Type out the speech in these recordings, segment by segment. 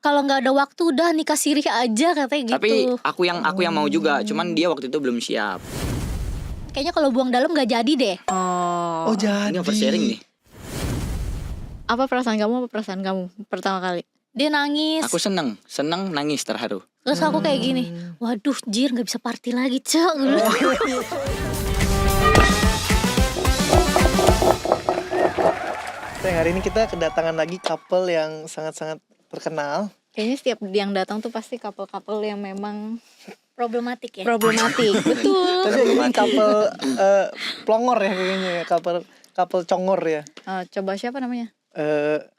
kalau nggak ada waktu udah nikah sirih aja katanya gitu. Tapi aku yang mau juga, cuman dia waktu itu belum siap. Kayaknya kalau buang dalam nggak jadi deh. Oh, jadi. Ini oversharing nih. apa perasaan kamu pertama kali? Dia nangis. Aku seneng nangis terharu. Terus aku kayak gini, waduh Jir nggak bisa party lagi Cok. Sayang, hari ini kita kedatangan lagi couple yang sangat-sangat terkenal. Kayaknya setiap yang datang tuh pasti couple-couple yang memang Problematik ya. problematik. Betul. Tapi ini couple plongor ya kayaknya ya, couple congor ya. Coba siapa namanya?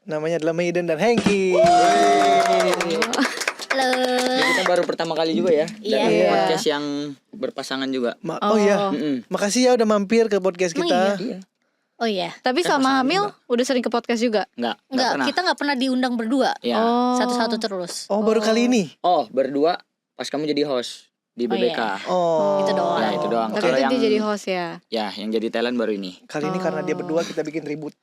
Namanya adalah Maiden dan Hengki. Halo. Ini kita baru pertama kali juga ya. Iya. Dan Iya. podcast yang berpasangan juga. Oh iya, Mm-mm. makasih ya udah mampir ke podcast kita. Iya. Oh iya. Tapi sama Hamil udah sering ke podcast juga. Enggak Enggak, pernah. kita nggak pernah diundang berdua. Ya. Satu-satu terus. Oh baru kali ini. Oh, berdua pas kamu jadi host di Oh, BBK. iya. Oh. Itu doang. Ya, itu doang. Tapi Kalau itu yang dia jadi host ya. ya, yang jadi talent baru ini. Kali ini karena dia berdua kita bikin ribut.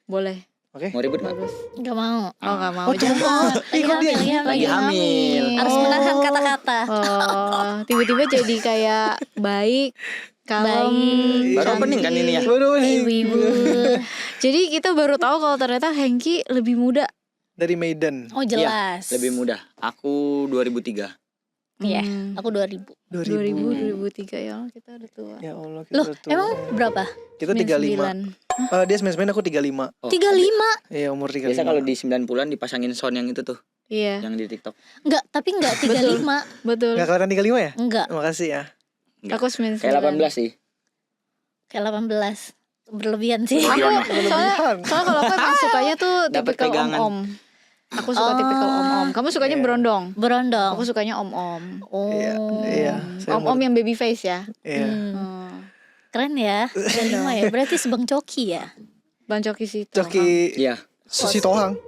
Boleh. Oke? Mau ribut nggak? Bagus. Nggak mau. Oh nggak mau. Oh, cuma Lagi hamil, Lagi hamil. Harus menahan kata-kata. Oh, tiba-tiba jadi kayak baik, kalem. Baik. Baru opening kan ini ya? Baru nih. Ibu-ibu. Jadi kita baru tahu kalau ternyata Hengki lebih muda. Dari Maiden. Oh jelas. Lebih mudah. Aku 2003. Iya, Hmm. aku 2000. 2003 ya Allah, kita udah tua. Ya Allah kita Loh, udah tua. emang berapa? Kita 35. 99. Dia 99 aku 35. Oh, 35. Iya umur 35. Biasa kalau di 90-an dipasangin sound yang itu tuh, Iya, yang di TikTok. Enggak, tapi enggak 35. betul. Gak kelihatan 35 ya? Enggak, Makasih ya. Enggak. Aku 99. Kayak 18 sih. kayak 18. Berlebihan sih. Aku Berlebihan. soalnya kalau aku emang sukanya tuh Dapet tipikal pegangan. om-om. Aku suka tipikal om-om. Kamu sukanya Iya. berondong. Berondong. Aku sukanya om-om. Oh. Iya. Saya Om-om umur- yang baby face ya. Iya. Hmm. Keren ya. 35 ya. Berarti sebang coki ya? Bang Coki situ. Coki Iya. Susi Tohang.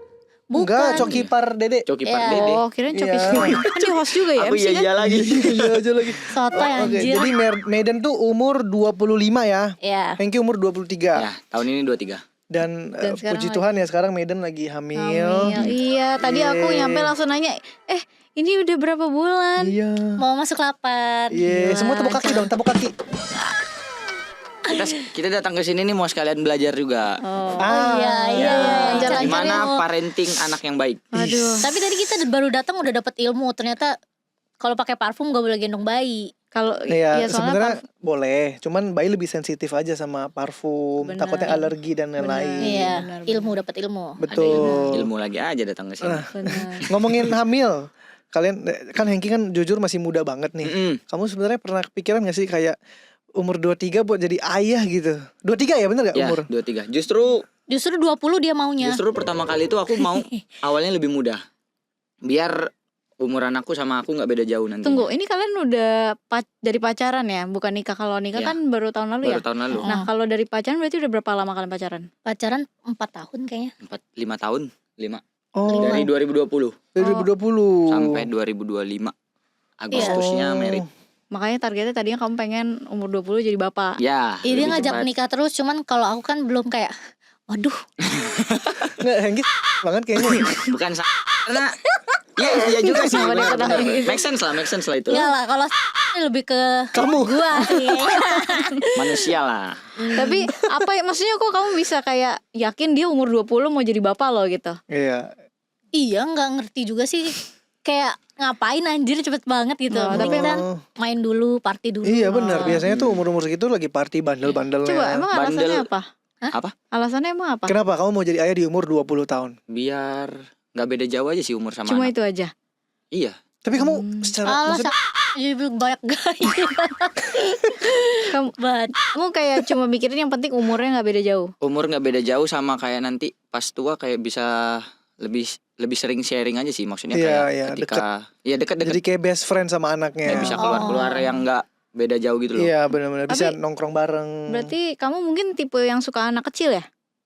Bukan. Enggak, Coki Par Dede. Coki Iya. Pak Dede. Oh, kirain Coki Iya. situ. Kan dia host juga ya, Aku MC kan? iya lagi. Iya aja lagi. Soto Oke, anjir. jadi Maiden tuh umur 25 ya. Ya. Hengki umur 23. Ya, tahun ini 23. Dan, Dan sekarang puji lagi- Tuhan ya sekarang Maiden lagi hamil. Hamil. Iya, tadi aku Yeay. nyampe langsung nanya, ini udah berapa bulan? Iya. Mau masuk 8. Iya, semua tepuk kaki dong, tepuk kaki. Kita datang ke sini nih mau sekalian belajar juga. Oh. Iya, iya. Jalan-jalan Gimana ilmu. parenting anak yang baik. Aduh. Tapi tadi kita baru datang udah dapat ilmu. Ternyata kalau pakai parfum gak boleh gendong bayi. Kalau Iya, ya sebenarnya soalnya boleh, cuman bayi lebih sensitif aja sama parfum, Benar. takutnya alergi dan lain-lain. Iya, benar, ilmu dapat ilmu. Betul. Ilmu lagi aja datang ke sini. benar. Ngomongin hamil, kalian kan Hengki kan jujur masih muda banget nih. Mm-mm. Kamu sebenarnya pernah kepikiran gak sih kayak umur 23 buat jadi ayah gitu? 23 ya bener gak Ya, umur? 23. Justru Justru 20 dia maunya. pertama kali itu aku mau awalnya lebih muda. Biar umuran aku sama aku nggak beda jauh nanti. Tunggu, ini kalian udah dari pacaran ya, bukan nikah. Kalau nikah Iya. kan baru tahun lalu Baru ya. tahun lalu. Nah, kalau dari pacaran berarti udah berapa lama kalian pacaran? Pacaran 4 tahun kayaknya. 5 tahun. 5. Oh, Dari 2020 2020. sampai 2025. Agustusnya Oh. merit. Makanya targetnya tadinya kamu pengen umur 20 jadi bapak. Ya. Iya, dia lebih ngajak cepat. nikah terus. Cuman kalau aku kan belum kayak, waduh. Nggak, Hengki banget kayaknya. Bukan karena iya juga sih. Kenapa dia benar, ketawa benar. gitu? Make sense lah itu. Enggak lah, kalau lebih ke Kamu. gua sih. Manusia lah. Tapi apa ya, maksudnya kok kamu bisa kayak yakin dia umur 20 mau jadi bapak lo gitu? Iya. Iya, nggak ngerti juga sih. Kayak ngapain anjir cepet banget gitu. Oh, Mending tapi kan main dulu, party dulu. Iya benar. Biasanya tuh umur-umur segitu lagi party bandel-bandelnya. Coba emang alasannya Bandel. apa? Apa? Alasannya emang apa? Kenapa kamu mau jadi ayah di umur 20 tahun? Biar nggak beda jauh aja sih umur sama Cuma anak. itu aja. Iya. Tapi kamu secara Alah, maksudnya jadi banyak gaya. Kamu, kamu kayak cuma mikirin yang penting umurnya nggak beda jauh. Umur nggak beda jauh sama kayak nanti pas tua kayak bisa lebih sering sharing aja sih maksudnya Iya, kayak iya, ketika ya dekat-dekat jadi kayak best friend sama anaknya. kayak bisa keluar-keluar yang nggak beda jauh gitu loh. Iya benar-benar bisa Tapi- nongkrong bareng. Berarti kamu mungkin tipe yang suka anak kecil ya?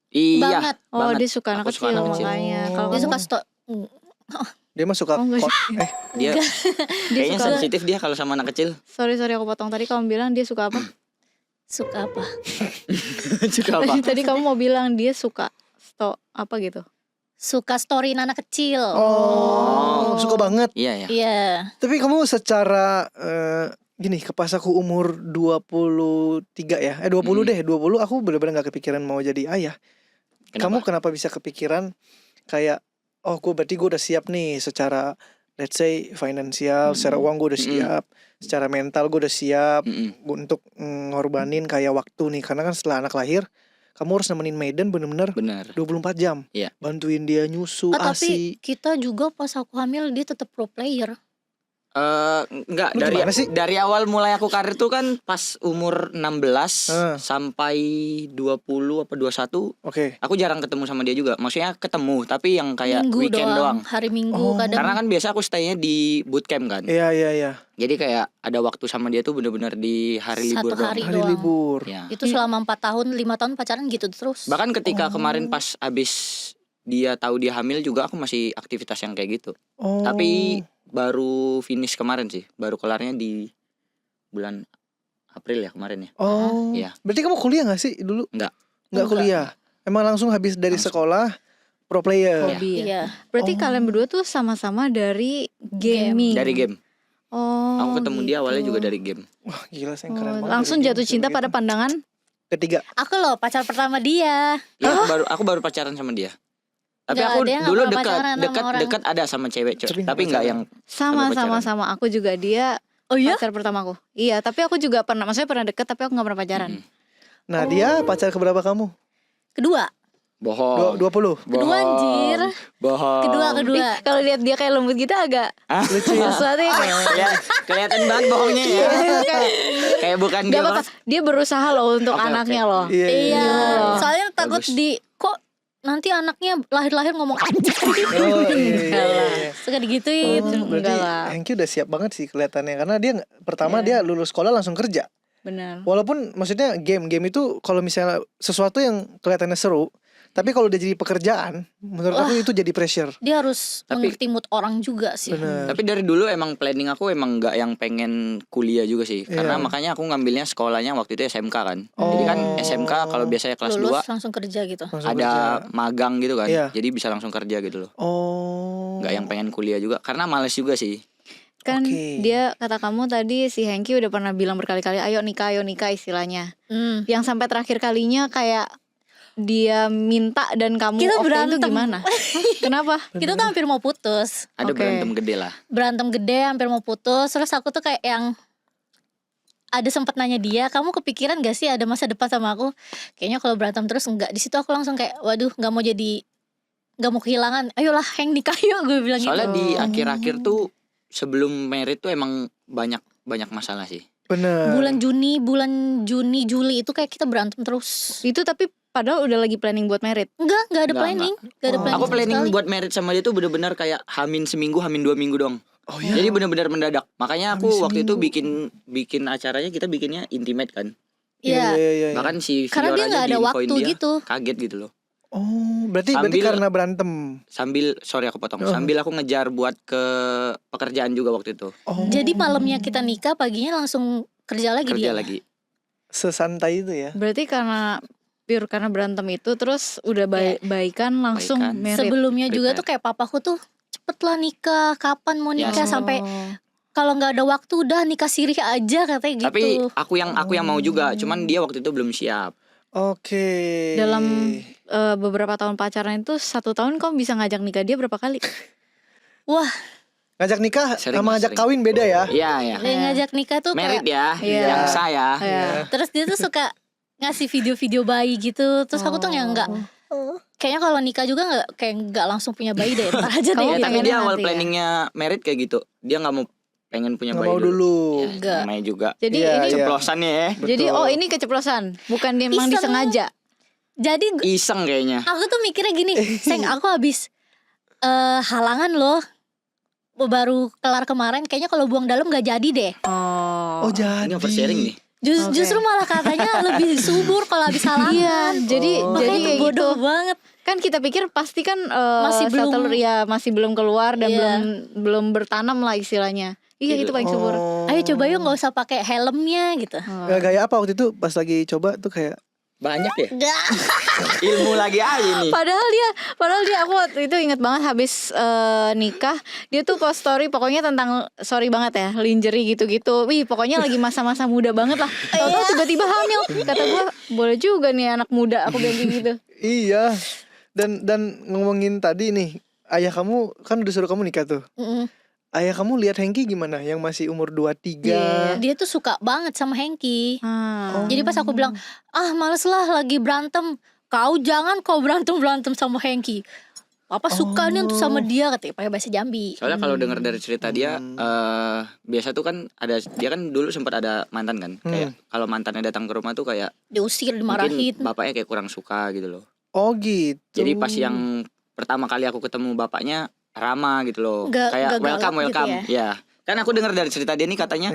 Iya. Banget. Oh, banget. dia suka anak Aku suka kecil, anak kecil. makanya. Kalau Dia kamu suka Dia mah suka Oh, enggak sih. Dia dia kayaknya suka. sensitif dia kalau sama anak kecil. Sorry aku potong tadi kamu bilang dia suka apa? suka apa? Juga apa? Tadi kamu mau bilang dia suka apa gitu? Suka storyin anak kecil. Oh. suka banget. Iya ya. Iya. Tapi kamu secara gini, pas aku umur 23 ya. 20 deh, 20 aku benar-benar gak kepikiran mau jadi ayah. Kamu kenapa bisa kepikiran kayak oh berarti gue udah siap nih secara let's say finansial, secara uang gue udah siap, secara mental gue udah siap untuk ngorbanin kayak waktu nih, karena kan setelah anak lahir kamu harus nemenin Maiden bener-bener Benar. 24 jam. Iya. Bantuin dia nyusu, Tapi ASI. kita juga pas aku hamil dia tetap pro player. Enggak, Lu gimana sih? dari awal mulai aku karir tuh kan pas umur 16 sampai 20 apa 21 Oke. aku jarang ketemu sama dia juga. Maksudnya ketemu tapi yang kayak Minggu weekend doang. hari Minggu Oh. kadang. Karena kan biasa aku stay-nya di bootcamp kan. Iya. Jadi kayak ada waktu sama dia tuh bener-bener di hari Satu libur doang. hari. Hari doang. libur. Ya. Itu selama 4 tahun 5 tahun pacaran gitu terus. Bahkan ketika kemarin pas abis dia tahu dia hamil juga aku masih aktivitas yang kayak gitu. Oh. Tapi baru finish kemarin sih. Baru kelarnya di bulan April ya kemarin ya. Oh. Iya. Berarti kamu kuliah gak sih dulu? Enggak. Enggak kuliah. Emang langsung habis dari sekolah pro player. Hobi ya. Iya. Berarti Oh. kalian berdua tuh sama-sama dari gaming. Dari game. Oh. Aku ketemu dia awalnya gitu. juga dari game. Wah, gila saya Oh, keren banget. langsung dari jatuh game cinta gitu. pada pandangan. Ketiga. Aku loh pacar pertama dia. Ya, aku baru pacaran sama dia. Tapi Nggak, aku dia nggak dulu pernah pacaran sama orang. dekat ada sama cewek, Tapi nggak tapi nggak pacaran. yang Sama Sampai pacaran. sama aku juga dia Oh iya? pacar pertamaku. Iya, tapi aku juga pernah, maksudnya pernah deket tapi aku nggak pernah pacaran. Nah, dia pacar keberapa kamu? Kedua. bohong. 20. Kedua, anjir. Bohong. Kedua. Ih, kalau lihat dia kayak lembut gitu agak Lucu ya. sesuatu ya. Ya, kelihatan banget bohongnya ya. Kayak bukan Gak dia apa-apa, banget. dia berusaha loh untuk Oke, anaknya oke. loh. Iya. Iya. Soalnya takut Bagus. kok nanti anaknya lahir-lahir ngomong Oh, iya. suka digituin. Oh, berarti Enggak lah. Hengki udah siap banget sih kelihatannya, karena dia pertama dia lulus sekolah langsung kerja. Benar. Walaupun maksudnya game itu kalau misalnya sesuatu yang kelihatannya seru, tapi kalau udah jadi pekerjaan, menurut aku itu jadi pressure. Dia harus Tapi- mengerti mood orang juga sih. Bener. Tapi dari dulu emang planning aku emang nggak yang pengen kuliah juga sih. Karena Iya. makanya aku ngambilnya sekolahnya waktu itu SMK kan. Jadi kan Oh. SMK kalau biasanya kelas Lulus 2 langsung kerja gitu. Langsung ada kerja. magang gitu kan. Iya. Jadi bisa langsung kerja gitu loh. Oh. Nggak yang pengen kuliah juga karena males juga sih. Kan Oke. dia kata kamu tadi si Hengki udah pernah bilang berkali-kali ayo nikah istilahnya. Yang sampai terakhir kalinya kayak dia minta dan kamu Kita oke itu berantem. gimana? Kenapa? Kita tuh hampir mau putus. Ada Oke. berantem gede lah. Berantem gede hampir mau putus. Terus aku tuh kayak yang ada sempat nanya dia, kamu kepikiran gak sih ada masa depan sama aku? Kayaknya kalau berantem terus enggak. Di situ aku langsung kayak, waduh, nggak mau kehilangan. Ayolah, Heng nikah yuk, gue bilang Soalnya gitu. di akhir-akhir tuh sebelum married tuh emang banyak masalah sih. Bener. Bulan Juni, Juli itu kayak kita berantem terus. Itu tapi padahal udah lagi planning buat merit. Enggak ada Enggak, planning. Enggak ada Oh. planning. Aku sama planning sekali. buat married sama dia tuh bener-bener kayak hamin seminggu, hamin 2 minggu dong. Oh iya. Jadi bener-bener mendadak. Makanya aku Hamin waktu itu seminggu. bikin acaranya kita bikinnya intimate kan. Iya. Iya. Bahkan si Karena Fior dia aja nggak ada diinfoin waktu dia, gitu. kaget gitu loh. Oh, berarti Sambil- karena berantem. Sorry aku potong. Oh. Sambil aku ngejar buat ke pekerjaan juga waktu itu. Oh. Jadi malamnya kita nikah, paginya langsung kerja lagi Kerja dia. lagi. Sesantai itu ya. Berarti karena pure karena berantem itu terus udah baikan langsung Baikan. merit. Sebelumnya juga Prepare. tuh kayak papaku tuh cepet lah nikah, kapan mau Ya, nikah sama. sampai kalau nggak ada waktu udah nikah sirih aja katanya gitu. Tapi aku yang mau juga, cuman dia waktu itu belum siap. Oke. Dalam beberapa tahun pacaran itu 1 tahun kamu bisa ngajak nikah dia berapa kali? Wah, Ngajak nikah Sering, sama ngajak sering. kawin beda ya? Iya, ya. dia ngajak nikah tuh Married kayak ya, Iya. yang saya. Ya. terus dia tuh suka ngasih video-video bayi gitu. Terus aku tuh yang nggak, kayaknya kalau nikah juga nggak langsung punya bayi deh. Ntar aja deh. Kamu Ya, tapi pengennya dia awal nanti ya? planningnya married kayak gitu. Dia nggak mau pengen punya Nggak bayi mau dulu. Ya, Enggak. namanya juga Jadi Iya, ini iya. ceplosannya ya. jadi Betul. ini keceplosan, bukan dia emang Iseng. disengaja. Jadi Iseng kayaknya. aku tuh mikirnya gini, Seng, aku habis halangan loh. Baru kelar kemarin, kayaknya kalau buang dalam nggak jadi deh. Oh, jadi. Ini oversharing nih. Oke. Justru malah katanya lebih subur kalau habis halangan. Iya, jadi Makanya itu kayak bodoh gitu. banget. Kan kita pikir pasti kan Masih belum- sel telur ya masih belum keluar dan Iya. belum bertanam lah istilahnya. Iya Gitu. itu paling subur. Oh. Ayo coba yuk nggak usah pakai helmnya gitu. Oh. Gaya apa waktu itu pas lagi coba tuh kayak Banyak ya? Enggak. Ilmu lagi aja nih. Padahal dia aku waktu itu inget banget habis nikah dia tuh post story pokoknya tentang sorry banget ya lingerie gitu-gitu. Wih pokoknya lagi masa-masa muda banget lah. Tahu-tahu tiba-tiba hamil. Kata gue boleh juga nih anak muda aku bilang kayak gitu. Iya. Dan ngomongin tadi nih, ayah kamu kan udah suruh kamu nikah tuh. Ayah kamu lihat Hengki gimana yang masih umur 23? Dia tuh suka banget sama Hengki. Hmm. Jadi pas aku bilang, males lah lagi berantem. Kau berantem sama Hengki. Papa suka nih untuk sama dia, katanya pakai bahasa Jambi. Soalnya kalau dengar dari cerita dia, biasa tuh kan dia kan dulu sempat ada mantan kan. Kayak kalau mantannya datang ke rumah tuh kayak Diusir, dimarahin. mungkin bapaknya kayak kurang suka gitu loh. Oh gitu. Jadi pas yang pertama kali aku ketemu bapaknya ramah gitu loh. Nggak Kayak galak welcome gitu ya. Kan aku dengar dari cerita dia nih katanya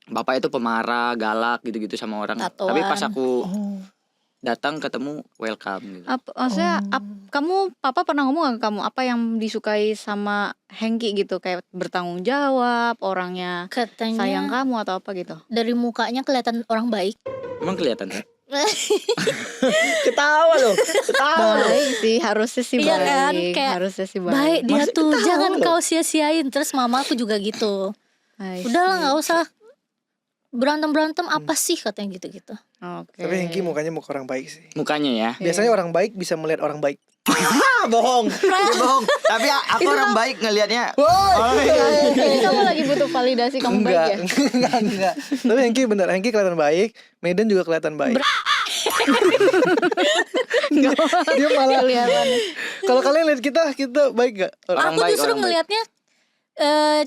bapak itu pemarah, galak gitu-gitu sama orang. Tatoan. Tapi pas aku datang ketemu welcome gitu. Maksudnya kamu papa pernah ngomong gak ke kamu apa yang disukai sama Hengki gitu kayak bertanggung jawab orangnya Katanya sayang kamu atau apa gitu? dari mukanya kelihatan orang baik. Emang kelihatan? Ketawa loh. Baik sih harusnya sih Iya baik. kan, kayak Harusnya sih baik. Baik dia Masih tuh, ketawa jangan loh. kau sia-siain. Terus mama aku juga gitu. I Udahlah see. nggak usah berantem apa sih, katanya gitu-gitu. Oke. Tapi Hengki mukanya muka orang baik sih. Mukanya ya. Biasanya orang baik bisa melihat orang baik. Bohong. Dia bohong. Tapi aku orang baik ngelihatnya. Ini kamu lagi butuh validasi kamu baik ya? Enggak. Tapi Hengki bener, Hengki kelihatan baik, Medan juga kelihatan baik. Dia malah Kelihatan. kalau kalian lihat kita baik gak? Orang Aku baik, justru orang baik. ngelihatnya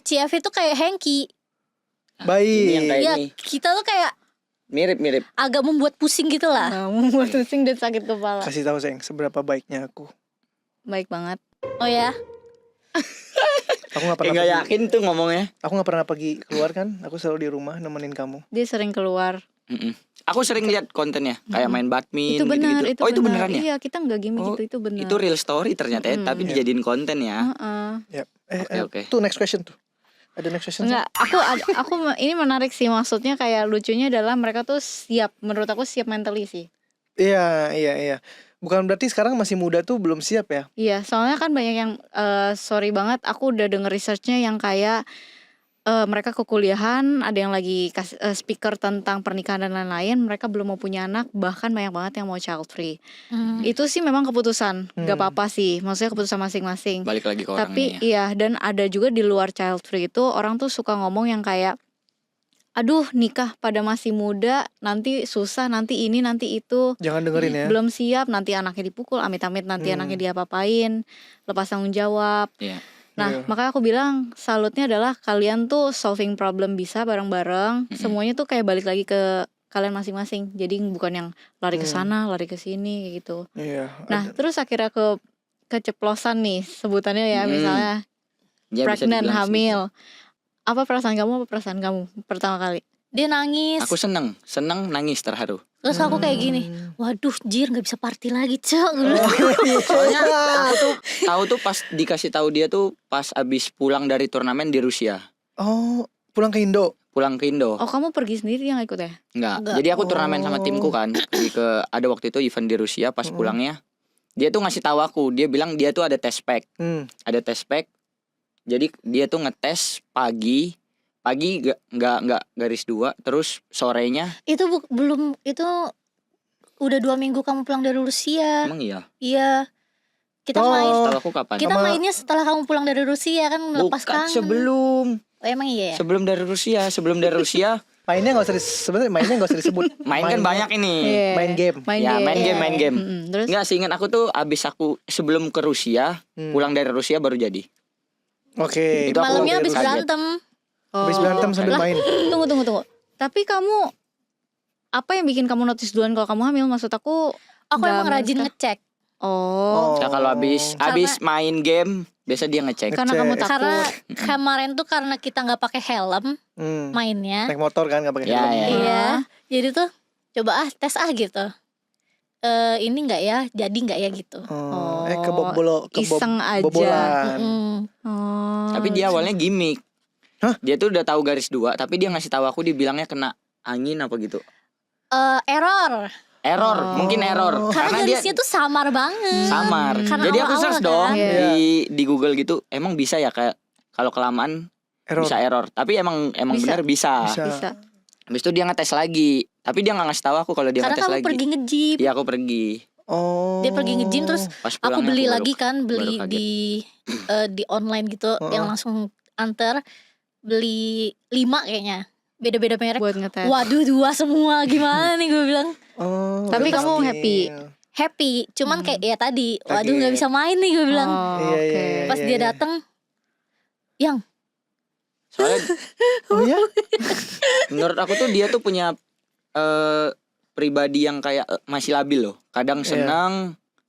CF itu kayak Hengki. Ini yang Baik. kayak Ya ini. kita tuh kayak Mirip-mirip. agak membuat pusing gitu lah. Kamu buat pusing dan sakit kepala. Kasih tahu sayang seberapa baiknya aku. Baik banget. Oh ya, Aku nggak Kayak pernah nggak pergi. yakin tuh ngomongnya. Aku nggak pernah pergi keluar kan. Aku selalu di rumah nemenin kamu. Dia sering keluar. Mm-mm. Aku sering lihat kontennya kayak main badminton Itu benar, gitu-gitu. itu Itu benar. beneran ya? Iya, kita nggak gimmick Oh, itu benar. Itu real story ternyata ya, tapi dijadiin konten ya. Heeh. Ya. Oke. Tuh next question tuh. Ada next question? Enggak, aku ini menarik sih, maksudnya kayak lucunya adalah mereka tuh siap, menurut aku siap mentally sih. Iya. Bukan berarti sekarang masih muda tuh belum siap ya? Iya, soalnya kan banyak yang sorry banget, aku udah denger researchnya yang kayak mereka kekuliahan, ada yang lagi speaker tentang pernikahan dan lain-lain, mereka belum mau punya anak, bahkan banyak banget yang mau child free. Itu sih memang keputusan, nggak apa-apa sih, maksudnya keputusan masing-masing. Balik lagi ke orangnya Tapi ya. iya, dan ada juga di luar child free itu orang tuh suka ngomong yang kayak, aduh nikah pada masih muda, nanti susah, nanti ini, nanti itu. Jangan dengerin ya. Belum siap, nanti anaknya dipukul, amit-amit nanti anaknya diapa-apain, lepas tanggung jawab. Iya. Nah, makanya aku bilang salutnya adalah kalian tuh solving problem bisa bareng-bareng. Semuanya tuh kayak balik lagi ke kalian masing-masing. Jadi bukan yang lari ke sana, lari ke sini kayak gitu. Iya. Nah, terus akhirnya keceplosan nih sebutannya ya, misalnya Ya, bisa pregnant, dibilang sih. hamil. Apa perasaan kamu pertama kali? dia nangis. Aku seneng nangis terharu. Terus aku kayak gini, waduh jir nggak bisa party lagi cok. Soalnya aku tuh tahu tuh pas dikasih tahu dia tuh pas abis pulang dari turnamen di Rusia. Oh, pulang ke Indo. Pulang ke Indo. Oh, kamu pergi sendiri yang ikut ya? Enggak. Enggak. Jadi aku turnamen sama timku kan. Pergi ke ada waktu itu event di Rusia pas pulangnya. Dia tuh ngasih tahu aku, dia bilang dia tuh ada test pack. Ada test pack. Jadi dia tuh ngetes pagi nggak garis 2, terus sorenya Itu belum, itu udah 2 minggu kamu pulang dari Rusia. emang iya. Iya. Kita Oh. main. Tahu aku kapan? Kita Sama- mainnya setelah kamu pulang dari Rusia kan, melepas Bukan kangen. sebelum Oh, emang iya ya? sebelum dari Rusia Mainnya nggak usah sebenarnya mainnya nggak usah disebut. main kan banyak ini. Iya. Main game. Ya, main game. Terus Enggak sih, ingat aku tuh abis aku sebelum ke Rusia, pulang dari Rusia baru jadi. Oke. Itu aku Malamnya habis kaget. berantem. Habis berantem sambil Lah, main. Tunggu. Tapi kamu apa yang bikin kamu notice duluan kalau kamu hamil? Maksud aku Aku nggak emang rajin menurut- ngecek. Oh, Nah, kalau abis main game biasa dia ngecek. karena kamu ngecek. Karena takut. kemarin tuh karena kita nggak pakai helm mainnya. Naik motor kan nggak pakai Ya, helm. ya. Iya. Jadi tuh coba tes gitu. Ini nggak ya? Jadi nggak ya gitu. Oh, ke iseng aja. bobolan. Oh. Tapi dia awalnya gimmick. Hah? Dia tuh udah tahu garis 2, tapi dia ngasih tahu aku, dia bilangnya kena angin apa gitu. Error. Error, mungkin error. Karena dia garisnya tuh samar banget. samar. Karena Jadi aku awal-awal search dong kan. Iya. di Google gitu. Emang bisa ya kayak kalau kelamaan Error. bisa error. Tapi emang Bisa. benar bisa. Bisa. Habis itu dia ngetes lagi. Tapi dia nggak ngasih tahu aku kalau dia Karena ngetes kamu lagi. pergi nge-gym. Iya aku pergi. Oh. Dia pergi nge-gym terus Pas aku pulangnya beli baru- lagi kan, beli baru kaget. di online gitu yang langsung anter. Beli 5 kayaknya. Beda-beda merek. Buat ngetes. Waduh 2 semua gimana nih gue bilang. Oh. Tapi terus kamu skill. happy? Happy, cuman kayak ya tadi, waduh Kaget. nggak bisa main nih gue bilang. Oh, Iya, oke. iya, Pas dia datang, yang Soalnya Oh ya? menurut aku tuh dia tuh punya pribadi yang kayak masih labil loh. Kadang Iya. senang,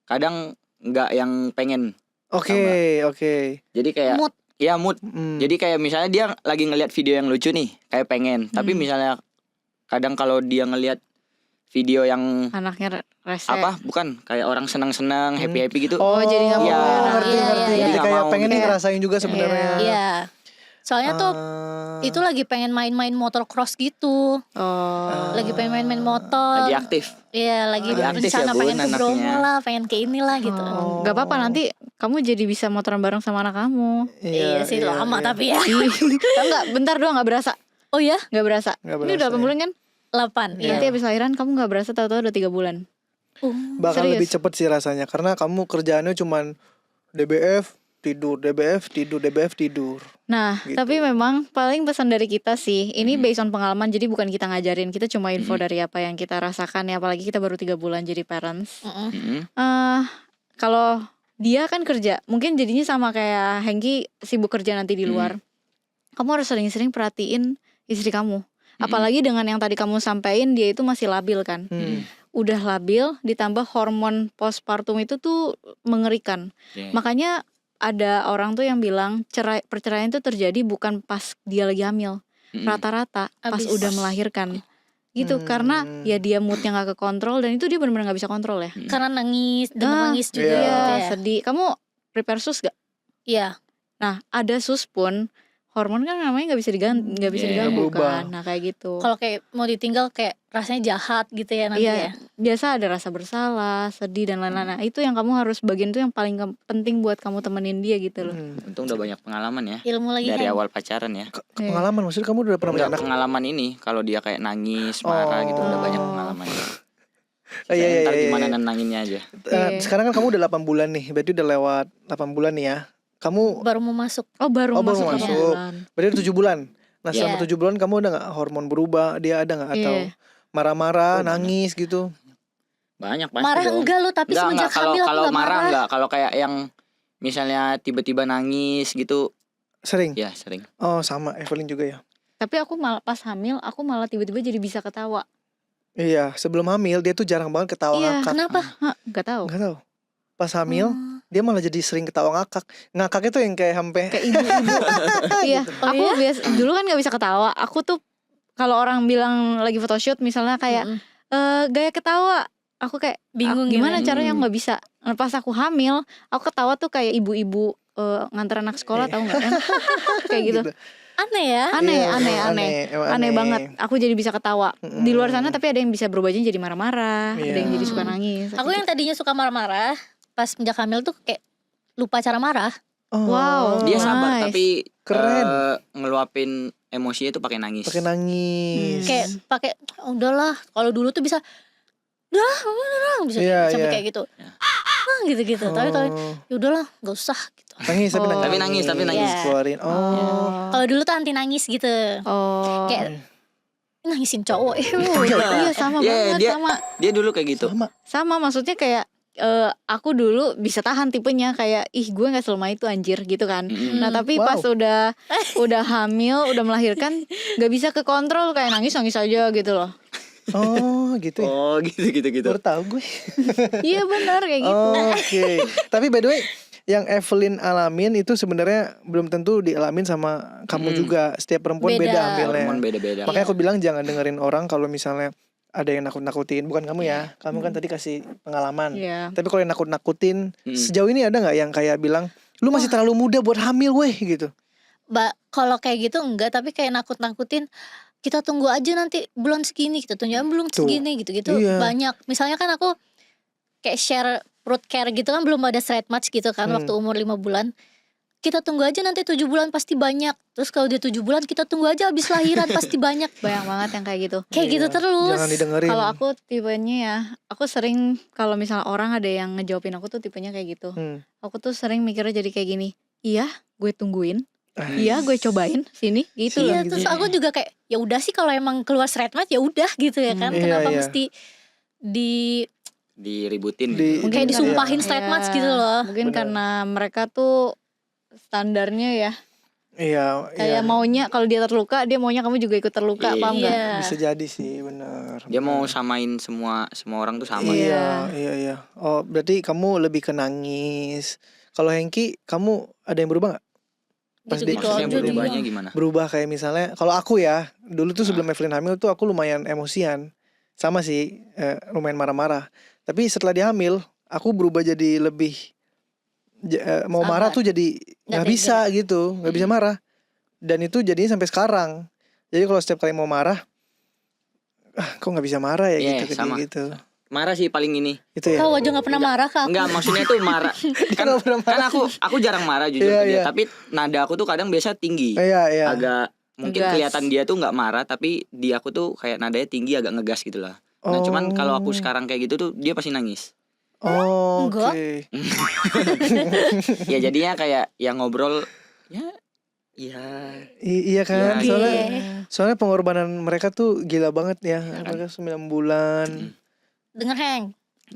kadang nggak yang pengen. Oke, oke. Jadi kayak mood. ya mood. Jadi kayak misalnya dia lagi ngelihat video yang lucu nih, kayak pengen. Tapi misalnya kadang kalau dia ngelihat video yang Anaknya rese. apa? Bukan kayak orang senang-senang, happy-happy gitu. Oh, jadi nggak mau Iya. ya. Ngerti, Iya, ngerti. iya, Jadi iya. kayak Nggak mau pengen nih gitu. ngerasain juga sebenarnya. Iya. Soalnya tuh Ah. itu lagi pengen main-main motocross gitu. Oh. Lagi pengen main-main motor. Lagi aktif. Iya, lagi Lagi aktif rencana ya, Bun, pengen ke Bromo anaknya. lah, pengen ke inilah gitu. Oh, Gak apa-apa nanti kamu jadi bisa motoran bareng sama anak kamu. Iya, sih lama iya. tapi ya. Tahu nggak? Bentar doang nggak berasa. Oh ya, Nggak berasa. Nggak Ini berasa, udah 8 ya. bulan kan? 8. Iya. Nanti habis lahiran kamu nggak berasa tahu-tahu udah 3 bulan. Bakal Serius? lebih cepet sih rasanya karena kamu kerjaannya cuman DBF tidur, DBF tidur, DBF tidur. Nah, Gitu. tapi memang paling pesan dari kita sih, ini based on pengalaman, jadi bukan kita ngajarin, kita cuma info dari apa yang kita rasakan ya, apalagi kita baru 3 bulan jadi parents. Mm-mm. Kalau dia kan kerja, mungkin jadinya sama kayak Hengki sibuk kerja nanti di luar. Kamu harus sering-sering perhatiin istri kamu. Apalagi dengan yang tadi kamu sampaikan, dia itu masih labil kan. Udah labil, ditambah hormon postpartum itu tuh mengerikan. Iya. Makanya ada orang tuh yang bilang perceraian itu terjadi bukan pas dia lagi hamil, rata-rata pas Abis. udah melahirkan gitu. Karena ya dia moodnya nggak kekontrol dan itu dia benar-benar nggak bisa kontrol ya. Karena nangis, nangis juga Iya. gitu Iya, ya. sedih. Kamu prepare sus gak? Iya. Nah, ada sus pun hormon kan namanya nggak bisa Iya, diganggu berubah. kan. Nah, kayak gitu. Kalau kayak mau ditinggal kayak rasanya jahat gitu ya nanti Iya, ya. biasa ada rasa bersalah, sedih dan lain-lain. Nah, itu yang kamu harus bagian itu yang paling penting buat kamu temenin dia gitu loh. Untung udah banyak pengalaman ya Ilmu lagi dari kan. awal pacaran ya. Pengalaman maksudnya kamu udah pernah punya Enggak anak? pengalaman ini kalau dia kayak nangis, marah gitu udah banyak pengalaman. Oh, iya, Ntar iya, gimana iya. nenanginnya aja. Sekarang kan kamu udah 8 bulan nih, berarti udah lewat 8 bulan nih ya. Kamu Baru mau masuk. Oh, baru Oh, baru masuk masuk. 6 bulan. berarti udah 7 bulan. Nah selama Iya. 7 bulan kamu udah gak hormon berubah? Dia ada gak? Atau Iya. marah-marah, Oh, banyak. nangis gitu? Banyak pasti Marah dong. enggak lu, tapi semenjak kalau hamil aku kalau enggak marah marah. enggak, kalau kayak yang misalnya tiba-tiba nangis gitu, Sering? ya sering. Oh sama, Evelyn juga ya? Tapi aku malah pas hamil, aku malah tiba-tiba jadi bisa ketawa. Iya, sebelum hamil dia tuh jarang banget ketawa Iya, ngakak. Kenapa? Hah, nggak tahu. Gak tahu. Pas hamil dia malah jadi sering ketawa ngakak. Ngakaknya tuh yang kayak sampai Kayak ibu-ibu. Iya, Oh, aku iya? biasa dulu kan nggak bisa ketawa. Aku tuh kalau orang bilang lagi photoshoot misalnya kayak gaya ketawa, aku kayak Bingung gimana gitu ya. caranya nggak bisa. Nah, pas aku hamil, aku ketawa tuh kayak ibu-ibu nganter anak sekolah, tahu nggak? Kayak gitu. Aneh ya. Aneh, Iya, aneh, emang aneh, emang aneh banget. Aku jadi bisa ketawa. Di luar sana tapi ada yang bisa berubah jadi marah-marah, ada yang Iya. jadi suka nangis. Aku yang tadinya suka marah-marah, pas menjak hamil tuh kayak lupa cara marah. Oh, Wow. Dia sabar Nice. tapi Keren. ngeluapin emosinya itu pakai nangis. pakai nangis. Kayak pakai udahlah. Kalau dulu tuh bisa bisa Iya, sampai iya. kayak gitu. Gitu-gitu. Tapi kalau ya udahlah, enggak usah gitu. Nangis tapi Oh. nangis. Tapi nangis. Iya. Keluarin. Oh. Kalau dulu tuh anti nangis gitu. Oh. Kayak nangisin cowok. Iya sama Iya, banget dia- sama. Dia dulu kayak gitu. Sama. Sama maksudnya kayak aku dulu bisa tahan tipenya kayak ih gue nggak selemah itu anjir gitu kan. Nah tapi Wow. pas udah hamil udah melahirkan nggak bisa kekontrol kayak nangis aja gitu loh. Oh, gitu ya. Oh, gitu. Baru tahu gue. Iya benar kayak gitu. Oke. Tapi by the way, yang Evelyn alamin itu sebenarnya belum tentu dialamin sama kamu juga. Setiap perempuan beda Beda. hamilnya. Hormon beda-beda. Makanya aku bilang jangan dengerin orang kalau misalnya ada yang nakut-nakutin. Bukan kamu ya. Kamu kan tadi kasih pengalaman. Iya. Tapi kalau yang nakut-nakutin, sejauh ini ada nggak yang kayak bilang, lu masih terlalu muda buat hamil weh gitu? Kalau kayak gitu enggak, tapi kayak nakut-nakutin kita tunggu aja nanti bulan segini, kita tunggu aja belum Tuh. segini gitu-gitu. Iya. Banyak. Misalnya kan aku kayak share perut care gitu kan, belum ada straight match gitu kan waktu umur 5 bulan. Kita tunggu aja nanti 7 bulan pasti banyak. Terus kalau dia 7 bulan kita tunggu aja habis lahiran pasti banyak. Banyak banget yang kayak gitu. Kayak gitu Iya, terus. Jangan didengerin. Kalau aku tipenya ya, aku sering kalau misalnya orang ada yang ngejawabin aku tuh tipenya kayak gitu. Aku tuh sering mikirnya jadi kayak gini. Iya, gue tungguin. Iya, gue cobain sini gitu Iya, loh. terus aku juga kayak ya udah sih kalau emang keluar straight match ya udah gitu ya kan. Iya, Kenapa iya. mesti Diributin Di- gitu. kayak Iya. disumpahin straight match gitu loh. Mungkin Bener. karena mereka tuh standarnya ya Iya, kayak maunya kalau dia terluka, dia maunya kamu juga ikut terluka, Iya. paham nggak? Iya. bisa jadi sih, benar. Dia mau samain semua orang tuh sama. Iya. Oh, berarti kamu lebih ke nangis. Kalau Hengki, kamu ada yang berubah nggak? Pas Gitu-gitu Maksudnya aja dia. berubahnya gimana? Berubah kayak misalnya, kalau aku ya, dulu tuh sebelum Evelyn hamil tuh aku lumayan emosian, sama sih, lumayan marah-marah. Tapi setelah dia hamil, aku berubah jadi lebih mau Sabar. marah tuh jadi nggak tega. bisa gitu, nggak bisa marah. Dan itu jadinya sampai sekarang. Jadi kalau setiap kali mau marah, kok nggak bisa marah ya Iya, gitu, kayak sama. gitu. Marah sih paling ini. Itu ya. Kau aja gak pernah marah ke aku. Enggak, maksudnya tuh marah. kan aku jarang marah jujur Iya, ke dia, iya. tapi nada aku tuh kadang biasa tinggi. Iya. Agak mungkin Ngegas. kelihatan dia tuh nggak marah, tapi di aku tuh kayak nadanya tinggi, agak ngegas gitu lah. Nah, cuman kalau aku sekarang kayak gitu tuh dia pasti nangis. Oh, Enggak. oke. Ya jadinya kayak yang ngobrol ya Iya kan, Iya, soalnya pengorbanan mereka tuh gila banget ya. Mereka 9 bulan. Denger Heng.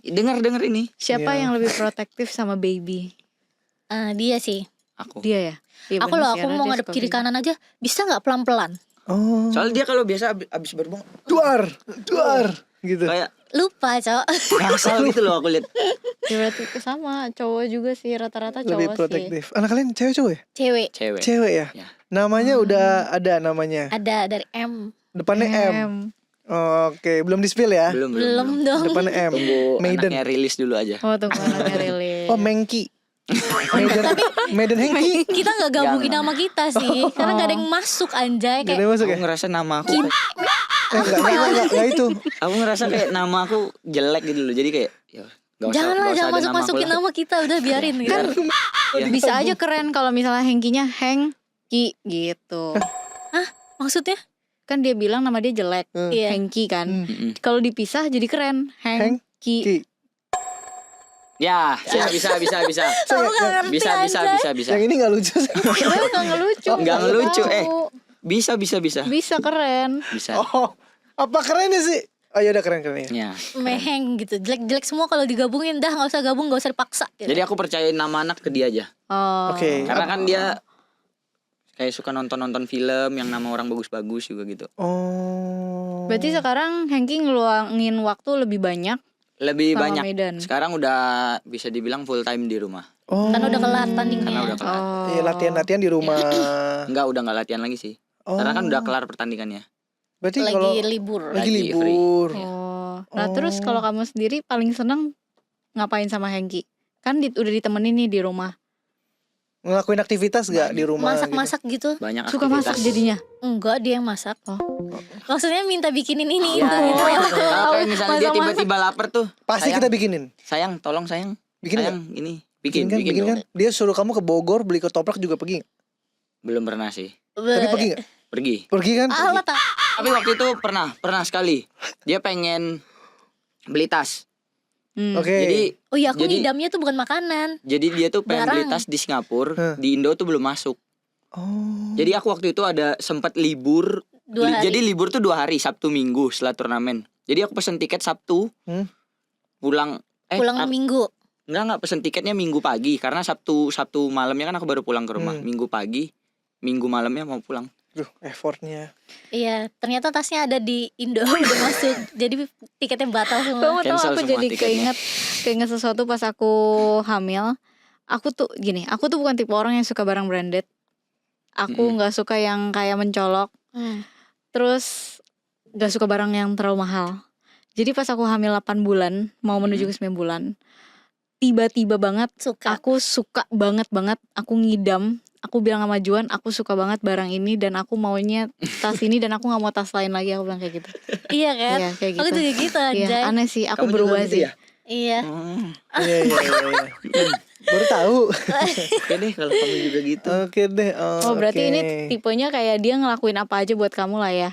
Dengar ini Siapa Iya. yang lebih protektif sama baby? Dia sih. aku. Dia ya. Iya, Aku bener loh, sih, aku karena mau dia ngadep suka kiri baby. kanan aja bisa nggak pelan-pelan? Oh. Soalnya dia kalau biasa abis berbuang Duar gitu. kayak Lupa, Cok. ngasal gitu loh aku lihat. Ya berarti sama cowok juga sih, rata-rata cowok Lebih sih. protektif. Anak kalian cewek cowok ya? Cewek. Cewek. Cewek ya? Ya. Namanya udah ada namanya. Ada dari M. Depannya M. Oke, belum di-spill ya? Belum dong. Depannya M. Tunggu Maiden. anaknya rilis dulu aja. Oh, tunggu anaknya rilis. Oh, Mengki. Maiden Hengki. Kita nggak gabungin Jangan. nama kita sih, karena nggak ada yang masuk anjay Gak ada kayak. yang masuk Aku ya? ngerasa nama aku Enggak itu. aku ngerasa kayak nama aku jelek gitu loh. Jadi kayak ya nggak usah Janganlah, nggak usah jangan ada masuk masukin aku lah. nama kita, udah biarin gitu. Biar- ya. Bisa aja keren kalau misalnya Hengkinya Hengki gitu. Maksudnya? Kan dia bilang nama dia jelek, Iya. Hengki kan. Mm-mm. Kalau dipisah jadi keren, Hengki. Ki. Ya, bisa. Kamu nggak ngerti Bisa. anjay. Yang ini gak lucu sih. Sebenarnya nggak ngelucu. Nggak ngelucu, tahu. Bisa. Bisa keren. Bisa. Oh, apa kerennya sih? Oh ya udah keren ya. Ya. Meheng gitu, jelek-jelek semua kalau digabungin dah nggak usah gabung, nggak usah dipaksa. Gitu. Jadi aku percayain nama anak ke dia aja. Oh. Oke. Karena kan dia kayak suka nonton film yang nama orang bagus-bagus juga gitu. Oh. Berarti sekarang Hengki ngeluangin waktu lebih banyak Lebih sama banyak. Medan. Sekarang udah bisa dibilang full time di rumah. Oh. Kan udah kelar Karena tandingnya. udah kelar. Oh. Iya, latihan-latihan di rumah. Enggak, udah nggak latihan lagi sih. Oh. Karena kan udah kelar pertandingannya. Berarti Lagi kalau libur. lagi Lagi free. libur. Oh. Nah, Oh. terus kalau kamu sendiri paling seneng ngapain sama Hengki? Kan udah ditemenin nih di rumah. Ngelakuin aktivitas gak di rumah? Masak-masak gitu. Banyak Suka aktivitas. masak jadinya. Enggak, dia yang masak. Oh. Maksudnya minta bikinin ini Ya, itu gitu. kalau kayak misalnya dia Masak-masak. tiba-tiba lapar tuh. Gitu? Pasti sayang, kita bikinin. Sayang, tolong sayang. Bikin sayang, ini. Bikin Bikin kan? dong. Dia suruh kamu ke Bogor beli ketoprak juga pergi nggak? Belum pernah sih. Tapi pergi nggak? Pergi. Pergi kan? Allah tak. Tapi waktu itu pernah sekali. Dia pengen beli tas. Oke. Jadi Oh iya, aku Jadi- ngidamnya tuh bukan makanan. dia tuh pengen beli Barang. tas di Singapura, Hah. di Indo tuh belum masuk. Oh. Jadi aku waktu itu ada sempat libur. 2 hari. Jadi libur tuh 2 hari, Sabtu Minggu setelah turnamen. Jadi aku pesen tiket Sabtu. Pulang pulang minggu. enggak pesen tiketnya Minggu pagi karena Sabtu malamnya kan aku baru pulang ke rumah. Minggu pagi, Minggu malamnya mau pulang. Duh, effortnya. Iya, ternyata tasnya ada di Indo udah masuk. Jadi tiketnya batal semua. Kamu tahu Cancel aku semua jadi tiketnya. keinget sesuatu pas aku hamil. Aku tuh bukan tipe orang yang suka barang branded. Aku nggak suka yang kayak mencolok. Terus nggak suka barang yang terlalu mahal. Jadi pas aku hamil 8 bulan, mau menuju ke 9 bulan, tiba-tiba banget Suka. aku suka banget, aku ngidam. aku bilang sama Juan, aku suka banget barang ini dan aku maunya tas ini dan aku nggak mau tas lain lagi. Aku bilang kayak gitu. Iya kan? Iya kayak Aku gitu. juga gitu Iya, anjay. aneh sih. Aku Kamu juga berubah gitu sih. ya? Iya. Iya. Baru tahu. Oke deh kalau kamu juga gitu. Oke deh. Oh berarti oke. ini tipenya kayak dia ngelakuin apa aja buat kamu lah ya.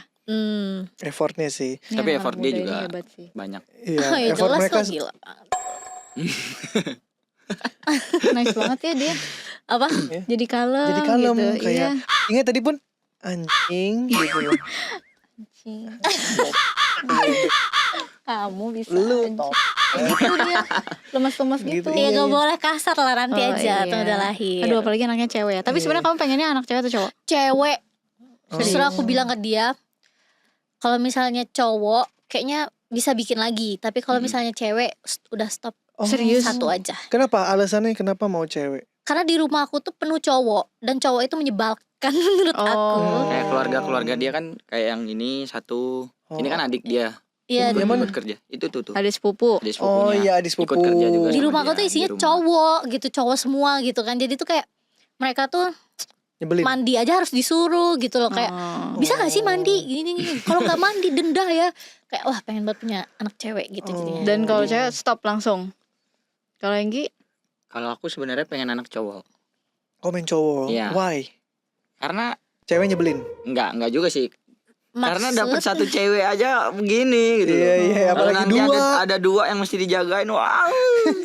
Effortnya sih. Tapi Orang effort muda dia ini juga hebat sih. banyak. Iya, Oh ya effort jelas mereka lo gila. Nice banget ya dia. Apa? Jadi kalem. jadi kalem gitu. kayak Iya. ingat tadi pun anjing gitu loh. Kamu bisa. Lu anjing. top. Gitu dia. Lemes-lemes Gitu, gitu. Iya Iya, gak iya. boleh kasar lah nanti Oh, aja iya. atau udah lahir. Aduh apalagi anaknya cewek ya. Tapi Iya. sebenarnya kamu pengennya anak cewek atau cowok? Cewek. Oh. Justru aku bilang ke dia, kalau misalnya cowok kayaknya bisa bikin lagi, tapi kalau misalnya cewek udah stop Oh, Serius? satu aja. Kenapa alasannya kenapa mau cewek? Karena di rumah aku tuh penuh cowok dan cowok itu menyebalkan menurut aku. Kayak keluarga dia kan kayak yang ini satu. Ini kan adik dia. Iya, Yang mana? Ikut kerja. Itu tuh. Ada sepupu. Adik Oh sepupunya. iya, adik sepupu. Ikut kerja juga di sama rumah aku dia, tuh di isinya rumah. cowok gitu, cowok semua gitu kan. Jadi tuh kayak mereka tuh Nyebelin. mandi aja harus disuruh gitu loh, kayak Oh. bisa gak sih mandi gini. Kalau nggak mandi denda ya. Kayak wah pengen banget punya anak cewek gitu jadinya. Dan kalau cewek stop langsung. Kalau Enggi Kalau aku sebenarnya pengen anak cowok. Komen cowok. Iya. Why? Karena Cewek nyebelin. enggak juga sih. Karena Maksud- dapat satu cewek aja begini gitu. Iya, loh. iya, Kalau apalagi nanti dua. ada dua yang mesti dijagain. Wah.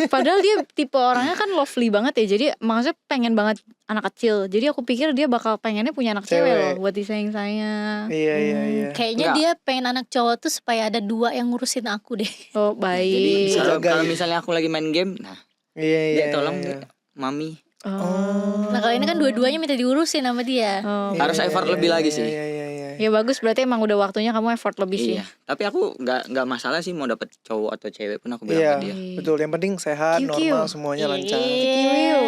padahal dia tipe orangnya kan lovely banget ya. Jadi maksudnya pengen banget anak kecil. Jadi aku pikir dia bakal pengennya punya anak cewek, Cewek. loh buat disayang-sayang. Iya, iya, iya. Kayaknya Enggak. dia pengen anak cowok tuh supaya ada dua yang ngurusin aku deh. Oh Jadi baik. bisa kalau jagain. misalnya aku lagi main game, nah Iya, iya. dia tolong iya. mami. Oh. Nah kalau ini kan dua-duanya minta diurusin sama dia. Oh. Harus Iya, effort iya, lebih iya, lagi iya, sih. Iya, iya, iya. Ya bagus berarti emang udah waktunya kamu effort lebih sih. Iya. Tapi aku nggak masalah sih mau dapet cowok atau cewek pun aku bilang Iya, ke dia. betul. Yang penting sehat, Kiu-kiu. normal, semuanya lancar. Iya.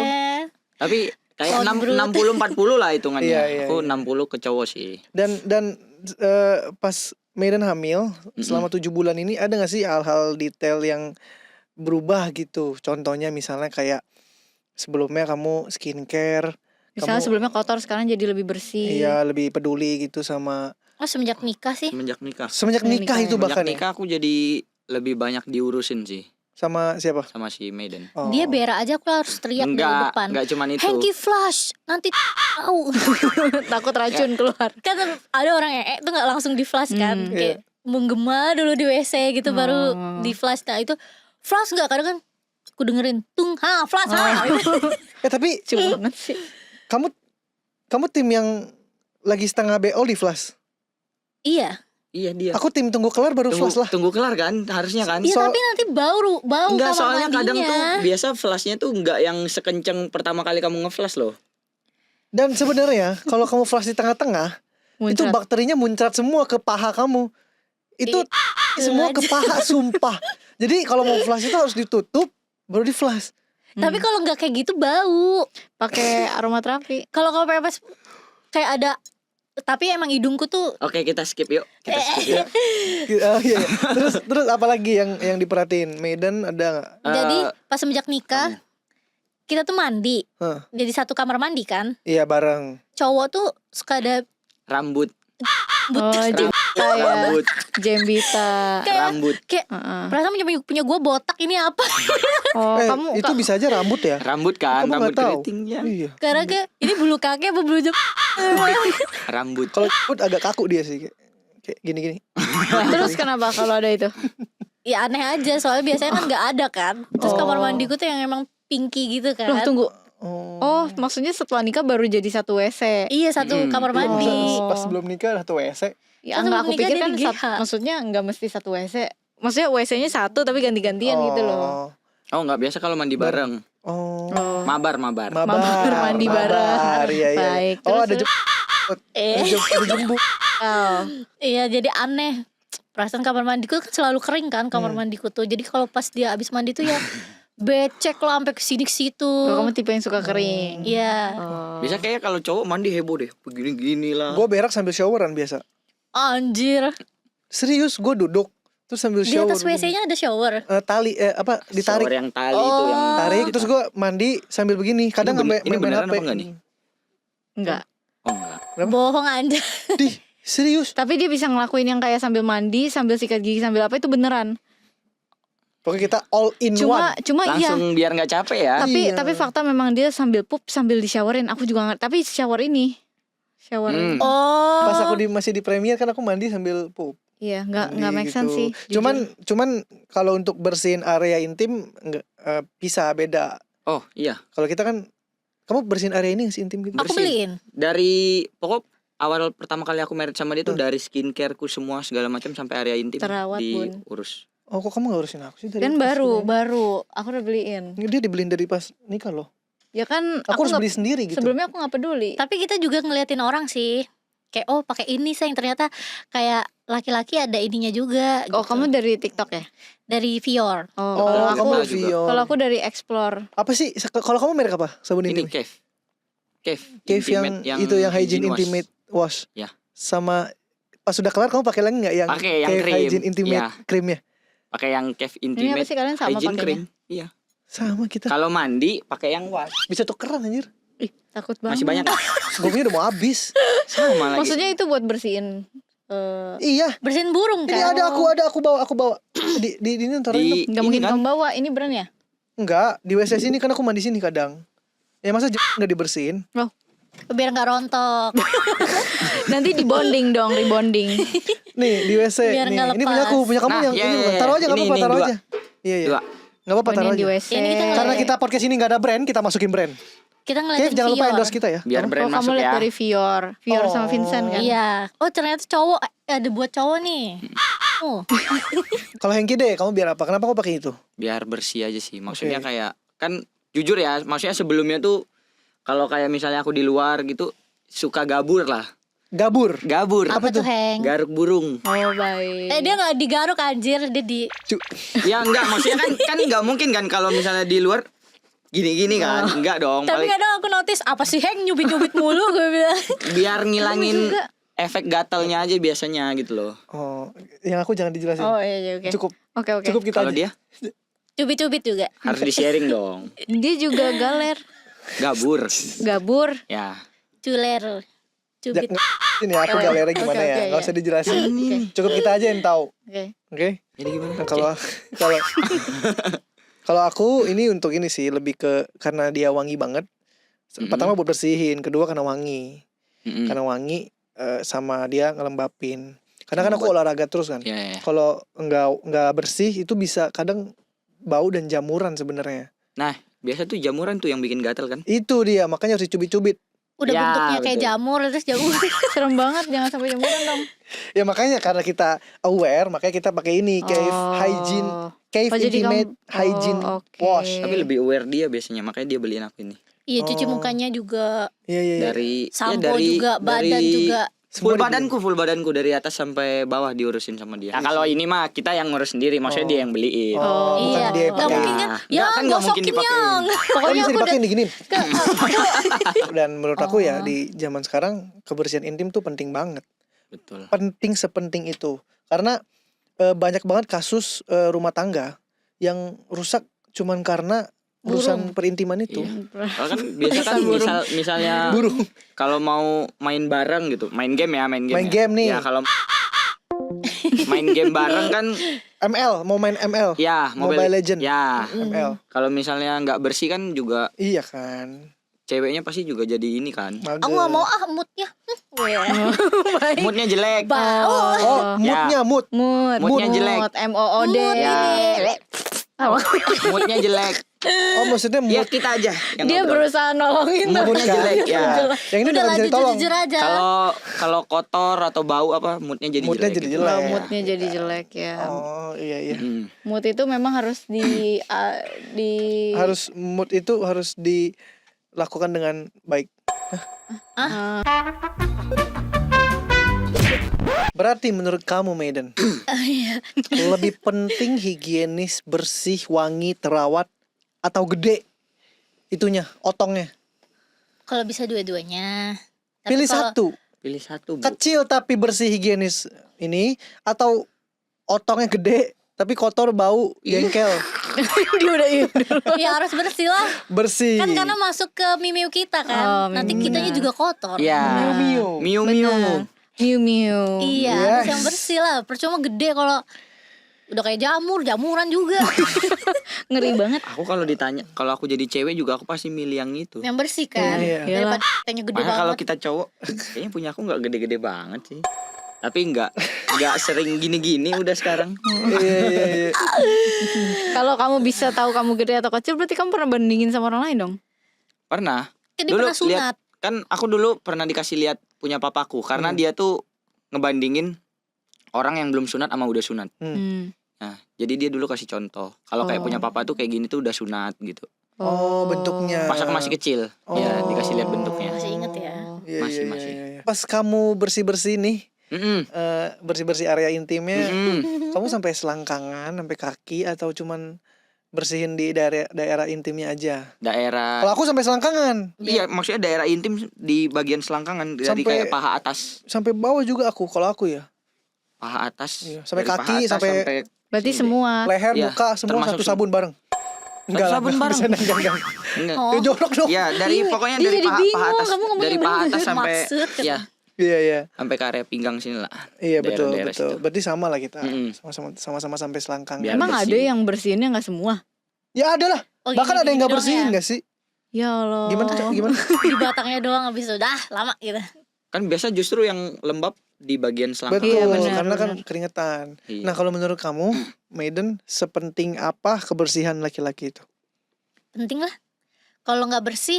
Tapi kayak Kodrat. 60-40 lah hitungannya. Iya, iya, Aku iya. 60 ke cowok sih. Dan pas Medan hamil selama 7 bulan ini ada gak sih hal-hal detail yang berubah gitu? Contohnya misalnya kayak sebelumnya kamu skincare, Misalnya kamu sebelumnya kotor sekarang jadi lebih bersih. iya lebih peduli gitu sama Oh semenjak nikah sih. Semenjak nikah. semenjak nikah itu Semenjak bahkan ya? nikah aku jadi lebih banyak diurusin sih Sama siapa? sama si Maiden. Oh. Dia berak aja aku harus teriak dari depan. Enggak cuman itu. Hanky flush nanti tahu. Takut racun keluar. Kan ada orang yang tuh nggak langsung di flush kan, kayak menggema dulu di WC gitu baru di flush. Nah itu flush nggak kadang kan aku dengerin tung ha flush ha. Tapi Cuma banget sih. kamu tim yang lagi setengah BO di flash. Iya. Iya dia. Aku tim tunggu kelar baru flash lah. Tunggu kelar kan harusnya kan. Iya So- tapi nanti bau Enggak kamar soalnya kadang tuh mandinya. biasa flashnya tuh enggak yang sekenceng pertama kali kamu ngeflash loh. Dan sebenarnya kalau kamu flash di tengah-tengah, itu Muncrat. bakterinya muncrat semua ke paha kamu. Itu semua ke paha, sumpah. Jadi kalau mau flash itu harus ditutup baru di flash. Tapi kalau nggak kayak gitu bau. Pakai aromaterapi. Kalau kamu pepes kayak ada, tapi emang hidungku tuh Oke, kita skip yuk. Kita skip yuk. Oh, iya, iya. Terus apalagi yang diperhatiin? Medan ada nggak? jadi pas semenjak nikah kita tuh mandi. Hah. Jadi satu kamar mandi kan. Iya bareng. Cowok tuh suka ada Rambut, Oh, Jembita ya. rambut, Jembita. rambut, kayak Heeh. perasaan punya gue botak ini apa? Oh, Eh, itu bisa aja rambut ya? rambut kan, Kamu rambut nggak tahu? keritingnya. Iya. Karena kayak ini bulu kaki apa bulu jam? Rambut. Kalau rambut agak kaku dia sih. Kayak gini-gini. Terus kenapa kalau ada itu? Ya aneh aja soalnya biasanya kan nggak ada kan. Terus kamar mandiku tuh yang emang pinky gitu kan. Loh, tunggu. Oh. Oh, maksudnya setelah nikah baru jadi satu WC. Iya satu kamar mandi. Oh. Pas sebelum nikah satu WC. Ya Kan enggak, sebelum aku nikah pikir dia kan di GH. maksudnya enggak mesti satu WC. Maksudnya WC-nya satu tapi ganti-gantian gitu loh. Oh, enggak biasa kalau mandi bareng. Oh. Oh. Mabar. Mabar, mandi bareng. Iya, iya. Baik. Oh, Terus, ada terus? ada jembu. Oh. Iya jadi aneh. Perasaan kamar mandiku kan selalu kering kan kamar mandiku tuh. Jadi kalau pas dia abis mandi tuh ya becek lah sampai kesini ke situ. Oh, kamu tipe yang suka kering. Iya. Oh. Bisa kayak kalau cowok mandi heboh deh. Begini-gini lah. Gue berak sambil showeran biasa. Anjir. Serius, gue duduk terus sambil Di shower. atas WC-nya ada shower. Tali apa ditarik. Shower yang tali itu yang Tarik terus gue mandi sambil begini. Kadang Ini sampai ini main beneran HP. apa enggak nih? Enggak. Oh enggak. Kenapa? Bohong Anda. Dih, serius. Tapi dia bisa ngelakuin yang kayak sambil mandi, sambil sikat gigi, sambil apa itu beneran. Pokoknya kita all in Cuma one. iya. Langsung biar nggak capek ya. Iya. Tapi fakta memang dia sambil pup sambil dishowerin. Aku juga ngerti. Tapi shower ini. Shower. Oh. Pas aku masih di Premier kan aku mandi sambil pup. Iya, nggak Mandi make sense sih. gitu. Cuman kalau untuk bersihin area intim bisa beda. Oh iya. Kalau kita kan kamu bersihin area ini nggak sih intim gitu? Aku beliin. Dari pokok awal pertama kali aku married sama dia tuh dari skincareku semua segala macam sampai area intim Terawat, Bun. diurus. Oh kok kamu gak urusin aku sih dari Kan pas baru ini? aku udah beliin. Dia dibeliin dari pas nikah loh. Ya kan Aku harus nggak- beli sendiri gitu. Sebelumnya aku nggak peduli. Tapi kita juga ngeliatin orang sih. Kayak oh pakai ini sayang, ternyata kayak laki-laki ada ininya juga. Oh, gitu. kamu dari TikTok ya? Dari Vior. Oh, Oh, kalau kamu aku juga. review. kalau aku dari Explore. Apa sih? Kalau kamu merek apa? Sabun Ini intim. Cave Cave yang itu yang hygiene wash. intimate wash. Ya. Sama pas sudah kelar kamu pakai lagi nggak yang Pakai yang Cave krim. hygiene intimate Iya. creamnya? Pakai yang Cave Ini apa Intimate sih kalian sama Hygiene pakainya? Cream. Iya. Sama kita. Kalau mandi pakai yang wash. Bisa tukeran anjir. Ih, takut banget. Masih banyak. Gue punya udah mau habis. Sama lagi. Maksudnya itu buat bersihin Iya. Bersihin burung Ini kan. ada aku bawa. Di ini ntar di nggak ini mungkin kan, kamu bawa. Ini brand ya? enggak di WC sini kan aku mandi sini kadang. Ya masa nggak dibersihin? Biar nggak rontok. Nanti dibonding dong, rebonding. Nih di WC Biar nih. nggak Ini punya lepas. aku, punya kamu Nah, yang iya, ini iya, bukan. iya. Taruh aja nggak Ini, apa-apa, ini, taruh dua. aja. Iya iya. Dua. Nggak apa-apa Oh, taruh ini di aja. WC. Ini kita Karena kita podcast ini nggak ada brand, kita masukin brand. Kita Cave ngeliatin jangan lupa Vior. endorse kita ya. biar brand Kamu masuk lihat ya. dari Vior sama Oh. Vincent kan? Iya. Oh ternyata cowok ada buat cowok nih. Oh. Kalau Hengki deh, kamu biar apa? Kenapa kau pakai itu? Biar bersih aja sih. Maksudnya Oke. kayak kan jujur ya, maksudnya sebelumnya tuh kalau kayak misalnya aku di luar gitu suka gabur lah. Gabur. Gabur. Apa tuh Heng? Garuk burung. Oh, baik. Dia nggak digaruk anjir, dia di. Ya enggak, maksudnya kan enggak mungkin kan kalau misalnya di luar gini-gini kan. Enggak dong. Tapi Paling kadang aku notice apa sih Heng nyubit-nyubit mulu gue bilang. biar ngilangin efek gatalnya aja biasanya gitu loh. Oh, yang aku jangan dijelasin. Oh iya, oke. Cukup Oke. cukup kita Kalau aja. dia Cubit-cubit juga. harus di-sharing dong. Dia juga galer, Gabur. gabur. Ya. Culer. Cubit. Ini aku galernya gimana Oke, ya? oke, Nggak iya. usah dijelasin. Oke. Cukup kita aja yang tahu. Oke. Oke? Jadi gimana? Nah, kalau kalau kalau aku ini untuk ini sih lebih ke karena dia wangi banget. Pertama buat bersihin, kedua karena wangi. Mm-mm. Karena wangi sama dia ngelembapin. Karena kan aku olahraga terus kan. Ya, ya. Kalau nggak bersih itu bisa kadang bau dan jamuran sebenarnya. Nah, biasa tuh jamuran tuh yang bikin gatal kan? Itu dia, makanya harus dicubit-cubit. Udah Ya, bentuknya kayak betul. jamur terus jamur. Serem banget, jangan sampai jamuran dong. Ya makanya karena kita aware, makanya kita pakai ini Cave Oh. Hygiene, Cave Oh, jadi Intimate kamu- Hygiene oke. Wash. Tapi lebih aware dia biasanya, makanya dia beliin aku ini. Iya cuci Oh. mukanya juga, Iya iya. Iya. Dari sampo dari juga, badan dari juga. Full Semua badanku dari atas sampai bawah diurusin sama dia. Nah, kalau ini mah kita yang ngurus sendiri, maksudnya dia yang beliin. Oh, bukan Iya. dia yang Gak pakai. mungkin kan? Nah, Ya nggak, kan nggak mungkin gosokin dipakein. yang. Oh, Pokoknya bisa aku udah. dipakai diginin. Dan menurut aku ya di zaman sekarang kebersihan intim tuh penting banget. Betul. Penting sepenting itu. Karena banyak banget kasus rumah tangga yang rusak cuman karena urusan perintiman itu. Iya. Kalau kan biasa kan misalnya Burung. kalau mau main bareng gitu, main game Main ya. game nih. Ya kalau main game bareng kan ML, mau main ML. ya Mobile Legend. Ya, ML. kalau misalnya nggak bersih kan juga Iya kan. ceweknya pasti juga jadi ini kan. Mager. Aku gak mau moodnya. Moodnya jelek. Bau. Oh, moodnya mood. Moodnya jelek. MOOD. Mood ini. Moodnya jelek. Oh, maksudnya Ya mood. kita aja yang Dia ngobrol. berusaha nolongin tapi Moodnya jelek ya. Yang ini Udah udah bisa lanjut ditolong. jujur aja. Kalau kotor atau bau apa moodnya jadi Moodnya jelek. jadi gitu. jelek. moodnya jadi jelek ya. Oh, iya iya. Mood itu memang harus di Harus mood itu harus dilakukan dengan baik. Berarti menurut kamu Maiden lebih penting higienis, bersih, wangi, terawat atau gede itunya, otongnya? Kalau bisa dua-duanya. Tapi Pilih kalau- satu. Pilih satu, Bu. Kecil tapi bersih higienis ini atau otongnya gede tapi kotor bau jengkel. Dia udah iya dulu. Ya harus bersih lah. Bersih. Kan karena masuk ke mimiu kita kan. Oh, Nanti mimiu. kitanya juga kotor. Iya. Miu-miu. Miu-miu. Benar. Miu-miu. Iya, Yes. harus yang bersih lah. Percuma gede kalau udah kayak jamuran juga. Ngeri banget. Aku kalau ditanya, kalau aku jadi cewek juga aku pasti milih yang itu. Yang bersih kan. Iya. Daripada kitanya gede Makanya kalau banget. kita cowok, kayaknya punya aku nggak gede-gede banget sih. Tapi nggak sering gini-gini udah sekarang. Iya iya iya. Kalau kamu bisa tahu kamu gede atau kecil, berarti kamu pernah bandingin sama orang lain dong? Pernah. Kan dia Dulu pernah sunat. Kan aku dulu pernah dikasih lihat punya papaku karena dia tuh ngebandingin orang yang belum sunat sama udah sunat. Nah, jadi dia dulu kasih contoh. Kalau kayak Oh. punya papa tuh kayak gini tuh udah sunat gitu. Oh, bentuknya. Pas aku masih kecil, ya dikasih lihat bentuknya. Masih inget ya. Iya, Masih, iya, masih. iya, iya. Pas kamu bersih-bersih nih, Mm-mm. bersih-bersih area intimnya, Mm-mm. kamu sampai selangkangan, sampai kaki atau cuman bersihin di daerah intimnya aja? Daerah. Kalau aku sampai selangkangan, Iya, maksudnya daerah intim di bagian selangkangan dari Sampai- kayak paha atas, sampai bawah juga aku. Kalau aku ya, paha atas. Iya, sampai Dari kaki, paha atas sampai- Berarti sini deh. semua. leher, Iya, muka, semua termasuk satu sabun bareng. Enggak lah, sabun bareng? enggak. Enggak. Oh. Ya jorok dong. Ya, dari pokoknya dia dari jadi paha bingung, atas, kamu ngomongin dari paha atas sampai Maksud kan. ya, Iya iya. sampai ke area pinggang sini lah. Iya betul Daerah-daerah betul. situ. Berarti sama lah kita. Mm-mm. Sama-sama sampai selangkangan. Biar Emang bersih. ada yang bersihinnya nggak semua? Ya ada lah. Oh, Bahkan ada yang nggak doang bersihin ya? nggak sih? Ya Allah. Gimana Cok? Gimana? Di batangnya doang habis udah lama gitu. Kan biasa justru yang lembab di bagian selangkangan. Betul, Iya, benar, karena kan benar. keringetan. Iya. Nah, kalau menurut kamu, Maiden, sepenting apa kebersihan laki-laki itu? Penting lah. Kalau nggak bersih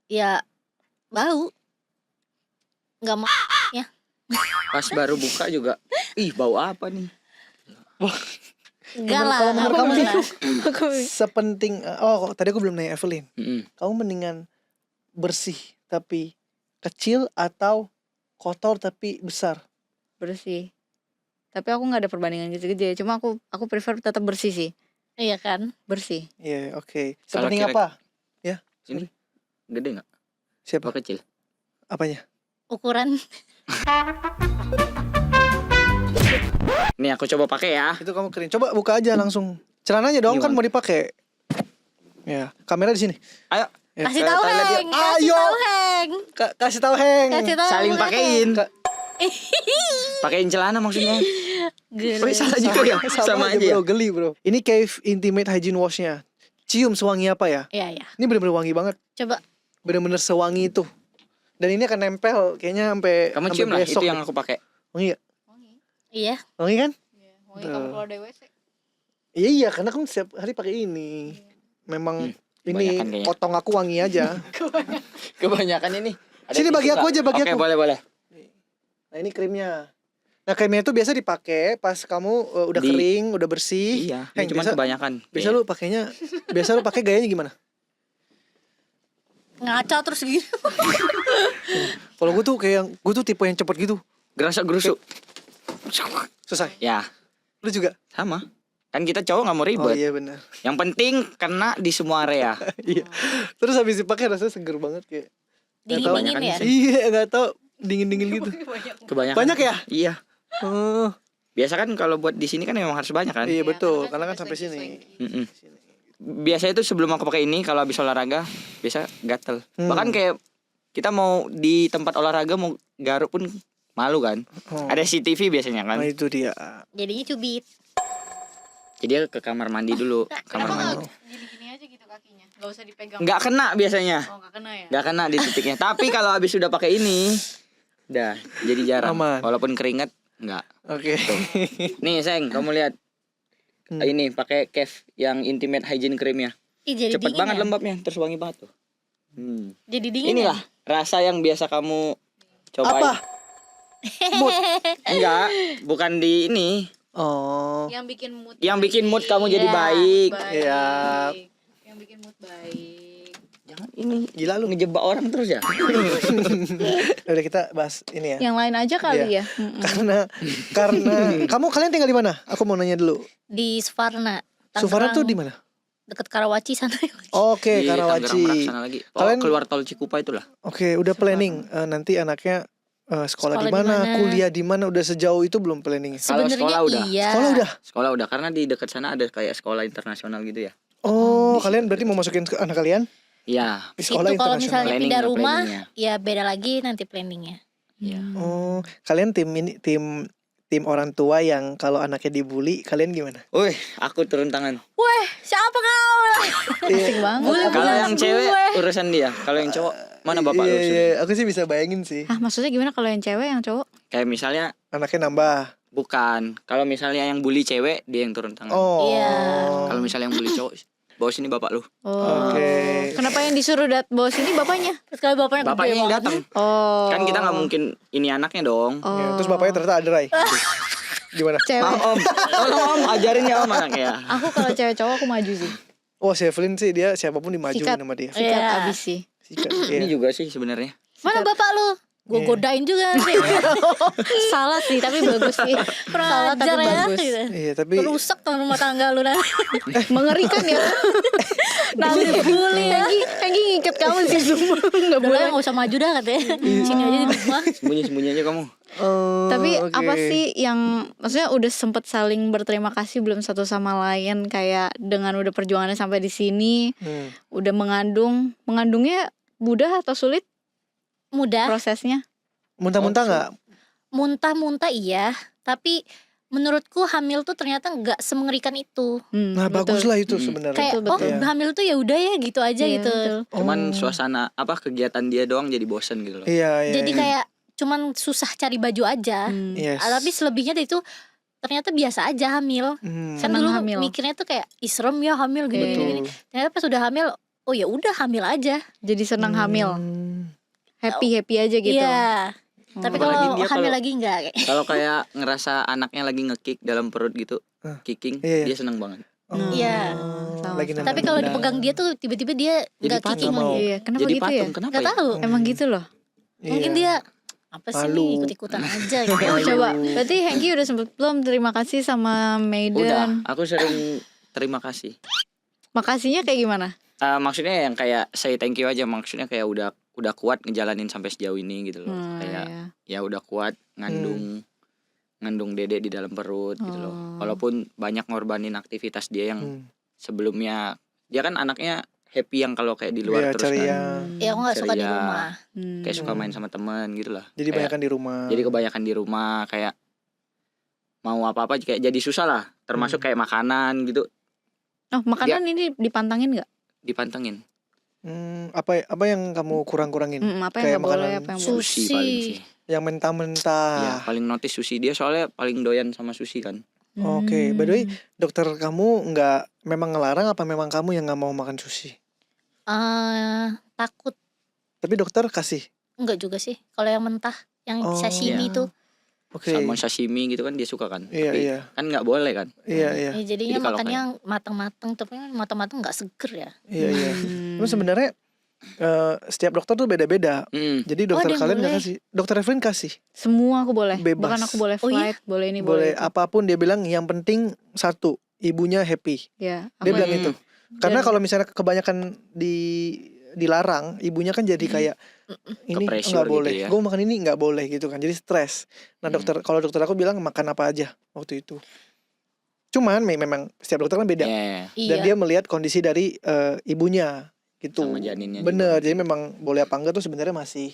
ya bau. Nggak mau. Pas baru buka juga, ih bau apa nih? Enggak lah. Kalau nggak menurut kamu boleh. sepenting tadi aku belum nanya Evelyn. Mm-mm. Kamu mendingan bersih tapi kecil atau kotor tapi besar? Bersih. Tapi aku nggak ada perbandingan gitu-gitu ya. Cuma aku prefer tetap bersih sih. Iya kan. Bersih. Iya, oke. Kalau Sepenting kira- apa? Ini gede nggak? Siapa? Apa kecil? Apanya? Ukuran. Nih aku coba pakai ya. Itu kamu kering. Coba buka aja langsung. Celananya dong kan Gimana? mau dipakai. Ya, kamera di sini. Ayo, Ya. Kasih ke tahu toilet yuk. Heng. Kasih Ayo. tahu Heng. Kasih tahu Heng. Kasih tahu. saling Heng. pakein. Ka- Pakein celana maksudnya. Geli. Oh, salah juga ya. Sama aja ya. bro, geli bro. Ini Cave Intimate Hygiene Washnya. Cium sewangi apa ya? Iya iya. Ini bener-bener wangi banget. Coba. Bener-bener sewangi itu. Dan ini akan nempel kayaknya sampai Kamu sampai cium lah, besok itu yang deh. aku pakai. Wangi gak? Iya. Wangi kan? Wangi kamu keluar dari WC. Iya iya, karena aku setiap hari pakai ini. Memang ini kebanyakan kayaknya. potong aku wangi aja. Kebanyakan ini. Ada Sini, bagi tisu aku nggak? aja, bagi Oke, aku. boleh. Nah ini krimnya. Nah krimnya itu biasa dipakai pas kamu udah Di- kering, udah bersih. Iya, Heng, ini cuma biasa, kebanyakan. biasa Iya. lu pakainya, biasa lu pakai gayanya gimana? Ngaca terus gitu. Kalau gue tuh kayak gue tuh tipe yang cepet gitu. Gerasa-gerusuk. Selesai. Ya, Lu juga? sama. Kan kita cowok nggak mau Oh ribet. iya benar. Yang penting kena di semua area. Iya. Terus habis dipakai rasanya seger banget kayak. Dingin-dingin ya. Iya nggak tau dingin-dingin gitu. Kebanyakan. Banyak ya? Iya. Oh Biasa kan kalau buat di sini kan memang harus banyak kan. iya betul, karena kan sampai sini. Mm-mm. Biasanya itu sebelum aku pakai ini kalau habis olahraga biasa gatel. Bahkan kayak kita mau di tempat olahraga mau garuk pun malu kan. Oh. Ada CCTV biasanya kan. Nah itu dia. Jadinya cubit. Jadi ke kamar mandi dulu, kamar mandi. Gini-gini aja gitu kakinya. Gak usah dipegang. Nggak kena biasanya. Oh gak kena ya. Nggak kena di titiknya. Tapi kalau habis sudah pakai ini, udah jadi jarang. Aman. Walaupun keringat nggak. Oke. Nih, Seng, kamu lihat. Ini pakai Cave yang Intimate Hygiene Creamnya. Ih jadi Cepet dingin banget ya. lembabnya, terus wangi banget tuh. Jadi dingin. Inilah rasa yang biasa kamu cobain. Apa? Enggak, bukan di ini. Oh. Yang bikin mood. Yang bikin mood kamu jadi Iya. baik. Iya. Yang bikin mood baik. Jangan ini Gila lu. ngejebak orang terus ya. Udah kita bahas ini ya. Yang lain aja kali Iya. ya. Mm-mm. Karena kalian tinggal di mana? Aku mau nanya dulu. Di Suvarna. Suvarna tuh di mana? Deket Karawaci sana. Oke, Di Tangerang Merak Karawaci. sana lagi. Oh, Kalian- keluar tol Cikupa itulah. Oke, udah planning nanti anaknya sekolah di Sekolah di mana, mana. kuliah di mana, udah sejauh itu belum planning? Kalau Sebenarnya sekolah udah. iya. Sekolah udah. Sekolah udah, karena di dekat sana ada kayak sekolah internasional gitu ya. Oh, Di kalian situ. berarti mau masukin anak kalian Iya. di Itu sekolah kalau internasional. misalnya Planning pindah ya, rumah, planningnya. ya beda lagi nanti planningnya. Iya. Oh, kalian tim orang tua yang kalau anaknya dibully, kalian gimana? Wih, aku turun tangan. Weh, siapa kau? Asik banget. Boleh Kalau bilang yang cewek gue. urusan dia. Kalau yang cowok mana bapak lu? Iya, suruh? iya, aku sih bisa bayangin sih. Ah, maksudnya gimana kalau yang cewek, yang cowok? Kayak misalnya Anaknya nambah. bukan. Kalau misalnya yang bully cewek, dia yang turun tangan. Oh. Iya. Kalau misalnya yang bully cowok, bawa sini bapak lu. Oh. Oke. Kenapa yang disuruh bawa sini bapaknya? Terus kalau bapaknya gede Bapaknya yang banget. datang. Oh. Kan kita nggak mungkin ini anaknya dong. Oh. Ya, terus bapaknya ternyata ada Rai. Gimana? Cewek. Om, tolong om ajarin ya om anaknya. Aku kalau cewek cowok aku maju sih. Oh, Evelyn sih dia siapapun dimajuin Sikat. sama dia. Sikat Iya. abis sih. Sikat. Ini Iya. juga sih sebenarnya. Mana bapak lu? Gue Iya. godain juga nanti. Salah sih, tapi bagus sih. Kurang Salah tapi ajar ya. bagus. Gitu. Iya, tapi Rusak tuh rumah tangga lu nanti. Mengerikan ya. Nanti bully ya. Enggi ngikat kamu sih semua. Enggak Udah boleh. lah, nggak usah maju dah katanya. Sini aja di rumah. Sembunyi-sembunyi aja kamu. oh, Tapi oke. apa sih yang maksudnya udah sempet saling berterima kasih belum satu sama lain, kayak dengan udah perjuangannya sampai di sini, Hmm. udah mengandungnya mudah atau sulit Mudah. prosesnya? Muntah-muntah nggak? Muntah-muntah iya. Tapi menurutku hamil tuh ternyata nggak semengerikan itu. Nah, betul. bagus lah itu sebenarnya. Kayak Betul, oh betul. hamil tuh ya udah ya gitu aja Iya, gitu. betul. Cuman Oh. suasana apa kegiatan dia doang jadi bosen gitu loh. Iya, iya. Jadi iya. kayak cuman susah cari baju aja. Yes. Tapi selebihnya dari itu ternyata biasa aja hamil. Hmm. Kan Senang dulu hamil. mikirnya tuh kayak serem ya hamil gini Iya. gini gini. Ternyata pas udah hamil, oh ya udah hamil aja. Jadi senang hamil, Hmm. happy aja gitu. Iya. Tapi Apalagi kalau dia hamil kalau- lagi enggak. Kalau kayak ngerasa anaknya lagi nge-kick dalam perut gitu, Hah. kicking, Iya, iya. dia seneng banget. Oh. Iya. Sama, Lagi sama. Tapi kalau nendang. dipegang dia tuh tiba-tiba dia Jadi enggak kicking patung. lagi. Iya, kenapa Jadi gitu ya? patung, kenapa Enggak ya? tahu. Emang gitu loh. Mungkin Iya. dia apa sih Malu. nih ikut-ikutan aja gitu. Oh, coba. Berarti Hengki udah sempet belum terima kasih sama Maiden? Udah, aku sering terima kasih. Makasihnya kayak gimana? Maksudnya yang kayak say thank you aja, maksudnya kayak udah kuat ngejalanin sampai sejauh ini gitu loh. Kayak Iya. ya udah kuat ngandung dedek di dalam perut gitu loh. Oh. Walaupun banyak ngorbanin aktivitas dia yang Hmm. sebelumnya dia kan anaknya happy yang kalau kayak di luar Iya, terus ceria. kan. Ya aku enggak suka di Ceria. rumah. Kayak suka main sama teman gitu lah. Jadi Kayak- banyakan di rumah. Jadi kebanyakan di rumah kayak mau apa-apa kayak jadi susah lah. Termasuk kayak makanan gitu Oh, makanan ini dipantangin nggak? dipantengin. Apa yang kamu kurang-kurangin? Apa Kayak yang nggak boleh? makanan Apa yang boleh? Sushi Sushi. paling sih. Yang mentah-mentah. Ya, paling notice sushi dia soalnya paling doyan sama sushi kan. Oke, by the way, dokter kamu nggak memang ngelarang apa memang kamu yang nggak mau makan sushi? Takut Tapi dokter kasih. enggak juga sih. Kalau yang mentah, yang Oh. sashimi Iya. tuh. Oke. Salmon sashimi gitu kan dia suka kan. Iya, Tapi iya. kan nggak boleh kan. Iya, iya. Ya, jadinya Jadi kalau makannya matang-matang, tapi matang-matang enggak seger ya. Iya, iya. Terus sebenarnya setiap dokter tuh beda-beda. Jadi dokter ada yang kalian nggak boleh. kasih. Dokter Evelyn kasih. Semua aku boleh. Bebas. Bahkan aku boleh Oh, iya? flight, boleh ini, Boleh itu. apapun dia bilang yang penting satu, ibunya happy. Ya, Dia aku bilang Hmm. itu. Karena Dan- kalau misalnya kebanyakan dilarang, ibunya kan jadi kayak ini Ke-pressure nggak boleh. gitu ya. Gue makan ini nggak boleh gitu kan. Jadi stres. Nah kalau dokter aku bilang makan apa aja waktu itu. Cuman memang setiap dokter kan beda. Iya. Dan Iya. dia melihat kondisi dari ibunya gitu. Sama janinnya Bener. Jadi memang boleh apa enggak tuh sebenarnya masih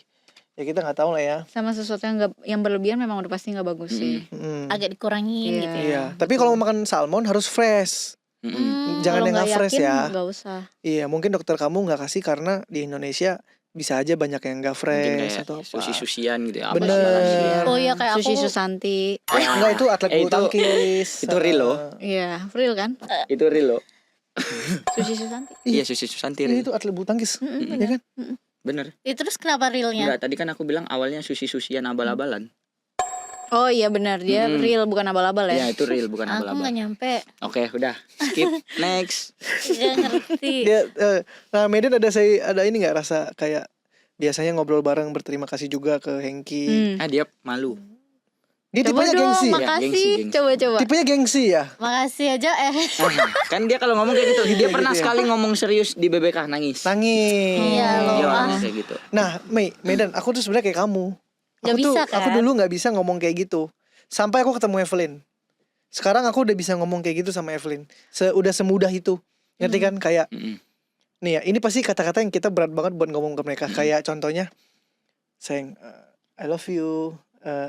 ya kita nggak tahu lah ya. sama sesuatu yang berlebihan memang udah pasti nggak bagus sih. Mm. Agak dikurangin Iya. gitu ya. Iya. Tapi kalau mau makan salmon harus fresh. Mm-mm. Jangan Kalau yang nggak nggak fresh yakin, ya. nggak usah. Iya, mungkin dokter kamu nggak kasih karena di Indonesia bisa aja banyak yang nggak Mungkin fresh kayak atau apa. sushi-sushian gitu ya. Bener. abas-abasan. Oh iya kayak Sushi aku Susanti. Enggak itu atlet bulu itu- tangkis. itu real loh. Iya, real kan? Itu real loh. Sushi Susanti. Iya sushi Susanti. Iya real. itu atlet bulu tangkis. Mm-mm, Ya kan? Bener. terus kenapa realnya? Enggak, tadi kan aku bilang awalnya sushi-sushian abal-abalan. Oh iya benar, dia Mm-mm. real bukan abal-abal ya. Iya, itu real bukan Aku nggak abal-abal. nyampe. Oke, udah. Skip. Next. Nggak ngerti. Dia nah Medan ada ini nggak rasa kayak biasanya ngobrol bareng berterima kasih juga ke Hengki. Hmm. Dia malu. Dia Coba tipenya dong, gengsi. ya? makasih. Gengsi. Coba. Tipenya gengsi ya. Makasih aja Kan dia kalau ngomong kayak gitu, dia Gitu pernah ya. sekali ngomong serius di BBK nangis. Nangis. Iya loh. Dia Ah. orangnya kayak gitu. Nah, Medan, aku tuh sebenarnya kayak kamu. Nggak bisa Aku kan? dulu nggak bisa ngomong kayak gitu. Sampai aku ketemu Evelyn. Sekarang aku udah bisa ngomong kayak gitu sama Evelyn. Udah semudah itu. Ngerti kan? Kayak nih ya, ini pasti kata-kata yang kita berat banget buat ngomong ke mereka. Kayak contohnya, sayang, I love you,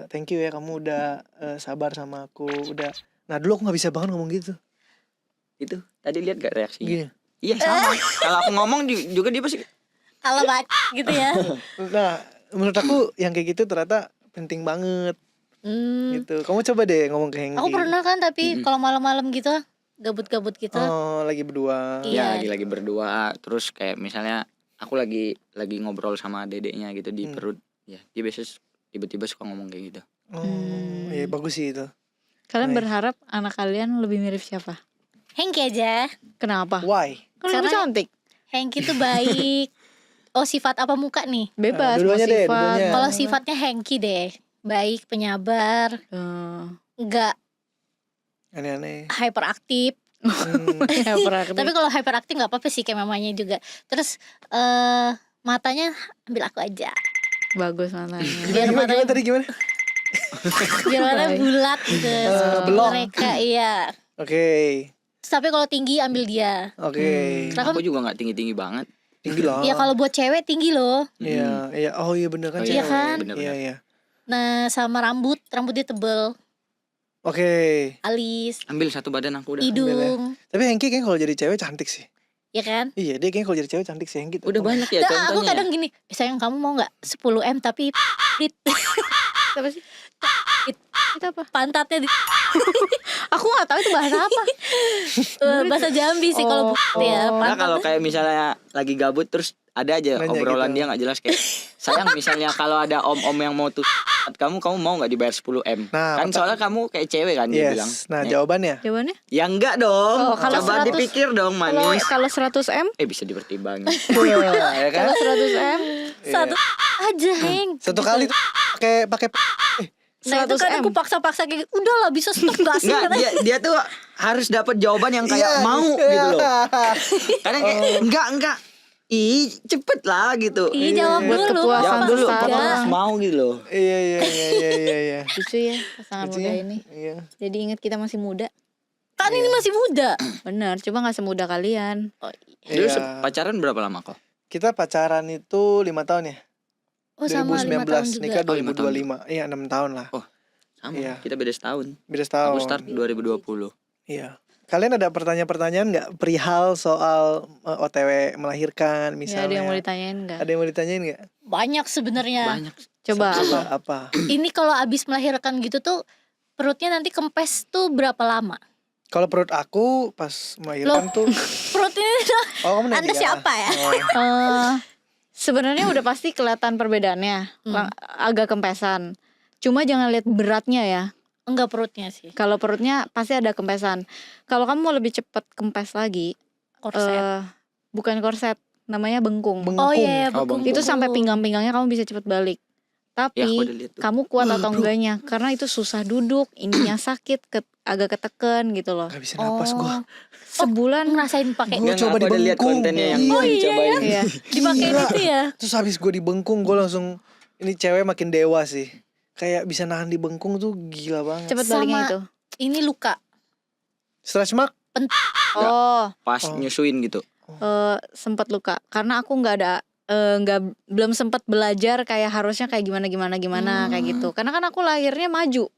thank you ya kamu udah sabar sama aku, udah. Nah dulu aku nggak bisa banget ngomong gitu. Itu tadi lihat gak reaksinya? Gini. Iya sama. Kalau aku ngomong juga dia pasti Ala gitu ya. Nah menurut aku yang kayak gitu ternyata penting banget gitu. Kamu coba deh ngomong ke Hengki. Aku pernah kan tapi kalau malam-malam gitu gabut-gabut gitu. Oh lagi berdua. Iya. ya lagi berdua, terus kayak misalnya aku lagi ngobrol sama dedeknya gitu di perut, ya dia biasa tiba-tiba suka ngomong kayak gitu. Oh iya bagus sih itu. Kalian Nice. berharap anak kalian lebih mirip siapa? Hengki aja. Kenapa? Why? Kan lebih Karena- cantik. Hengki tuh baik. Oh sifat apa muka nih? Bebas dua-duanya mau deh, sifat. dua-duanya. Kalau sifatnya Hengki deh. Baik, penyabar, nggak Aneh-aneh. hyperaktif. Hyperaktif. Tapi kalau hyperaktif nggak apa-apa sih kayak mamanya juga. Terus matanya ambil aku aja. Bagus matanya. Biar Gimana matanya tadi gimana? biar matanya bulat gitu. Seperti belok. mereka iya. Oke. Terus, tapi kalau tinggi ambil dia. Oke. Karena kan Aku juga nggak tinggi-tinggi banget. Tinggi lah. ya kalau buat cewek tinggi loh. Iya, iya. Oh iya bener kan Oh, cewek. iya kan? Bener-bener. Iya, iya. Nah sama rambut dia tebel, Oke. alis, Ambil satu badan aku udah. hidung, Tapi Hengki kayaknya kalau jadi cewek cantik sih. ya kan? Iya, dia kayaknya kalau jadi cewek cantik sih Hengki. Udah banyak ya Nah, aku contohnya. kadang gini, sayang kamu mau nggak 10M tapi Apa sih? Itu apa? pantatnya di Aku nggak tahu itu bahasa apa. bahasa Jambi sih kalau ya Nah, kalau pantatnya. kayak misalnya lagi gabut terus ada aja Nanya obrolan gitu. dia nggak jelas kayak sayang misalnya kalau ada om-om yang mau tuh kamu mau nggak dibayar 10M. Nah, Kan soalnya kamu kayak cewek kan dia bilang. Yes. Nah, Ya, jawabannya. Jawabannya? ya enggak dong. Oh, kalau Coba 100 dipikir dong Kalau manis. kalau 100M? Bisa dipertimbangin. ya kan? Kalau 100M? Satu aja Heng. Satu kali tuh pakai Nah itu 100M. kadang aku paksa-paksa kayak udahlah bisa stop gak sih? Enggak, dia tuh harus dapat jawaban yang kayak mau gitu loh. Karena kayak enggak. Ih, cepet lah gitu. Iya jawab Buat dulu. kepuasan Jangan Papa. dulu, sesaat. papa Enggak. harus mau gitu loh. Iya, iya, iya, iya, iya, iya. Lucu ya pasangan muda Lucunya, ini. Iya. Jadi ingat kita masih muda. Kan ini masih muda. Bener, coba gak semuda kalian. Dulu Iya. pacaran berapa lama kok? Kita pacaran itu 5 tahun ya. Oh sama 5 tahun 2019 juga. nikah Oh, 5 tahun 2025. Iya, 6 tahun lah. Sama, Iya. kita beda setahun. Beda setahun. Aku start 2020. Iya. Kalian ada pertanyaan-pertanyaan nggak perihal soal OTW melahirkan Ya misalnya? ada yang mau ditanyain gak? Ada yang mau ditanyain nggak? Banyak sebenarnya. Banyak. Coba Coba apa? apa? Ini kalau abis melahirkan gitu tuh perutnya nanti kempes tuh berapa lama? Kalau perut aku pas melahirkan tuh, Perutnya oh kamu nanya Anda siapa ya? Oh, Sebenarnya udah pasti kelihatan perbedaannya. Agak kempesan. Cuma jangan lihat beratnya ya. Enggak perutnya sih. Kalau perutnya pasti ada kempesan. Kalau kamu mau lebih cepat kempes lagi, Korset. bukan korset, namanya bengkung. bengkung. Oh iya, Oh, bengkung. Itu sampai pinggang-pinggangnya kamu bisa cepat balik. Ya, aku Tapi udah lihat tuh. kamu kuat atau enggaknya? Karena itu susah duduk, ininya sakit, agak keteken gitu loh. Gak bisa napas gua. Sebulan ngerasain pakai Gua Enggak, coba aku ada lihat dibengkung. kontennya yang Iya. dicobain. Iya. dipakai Gila. itu ya. Terus habis gue dibengkung gue langsung ini cewek makin dewa sih. Kayak bisa nahan dibengkung tuh gila banget. Cepet baliknya Sama- itu. Ini luka. Stretch mark? Oh, Pas Oh. nyusuin gitu. sempat luka. Karena aku nggak ada belum sempat belajar kayak harusnya kayak gimana kayak gitu. Karena kan aku lahirnya maju.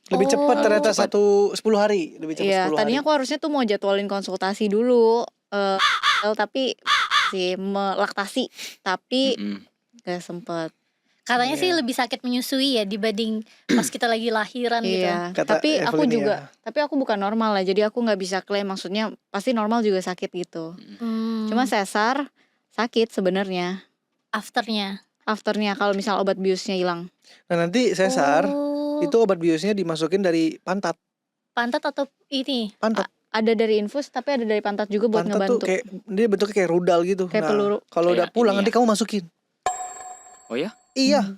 Lebih cepat ternyata cepat. 10 hari, lebih cepat Iya, 10 hari. tadinya aku harusnya tuh mau jadwalin konsultasi dulu. Tapi sih melaktasi, tapi Mm-mm. gak sempet. Katanya sih Iya. lebih sakit menyusui ya dibanding pas kita lagi lahiran gitu. Iya, Kata tapi aku Evelyn juga, ya. tapi aku bukan normal lah, jadi aku nggak bisa klaim. Maksudnya pasti normal juga sakit gitu. Hmm, Cuma sesar sakit sebenarnya. afternya. Afternya kalau misal obat biusnya hilang. Nah nanti sesar Oh, itu obat biusnya dimasukin dari pantat. pantat atau ini? Pantat. Ada dari infus, tapi ada dari pantat juga buat Pantat tuh ngebantu. kayak dia bentuknya kayak rudal gitu. Kayak peluru. Kalau udah Kayak pulang ini nanti kamu masukin. Oh ya? Iya.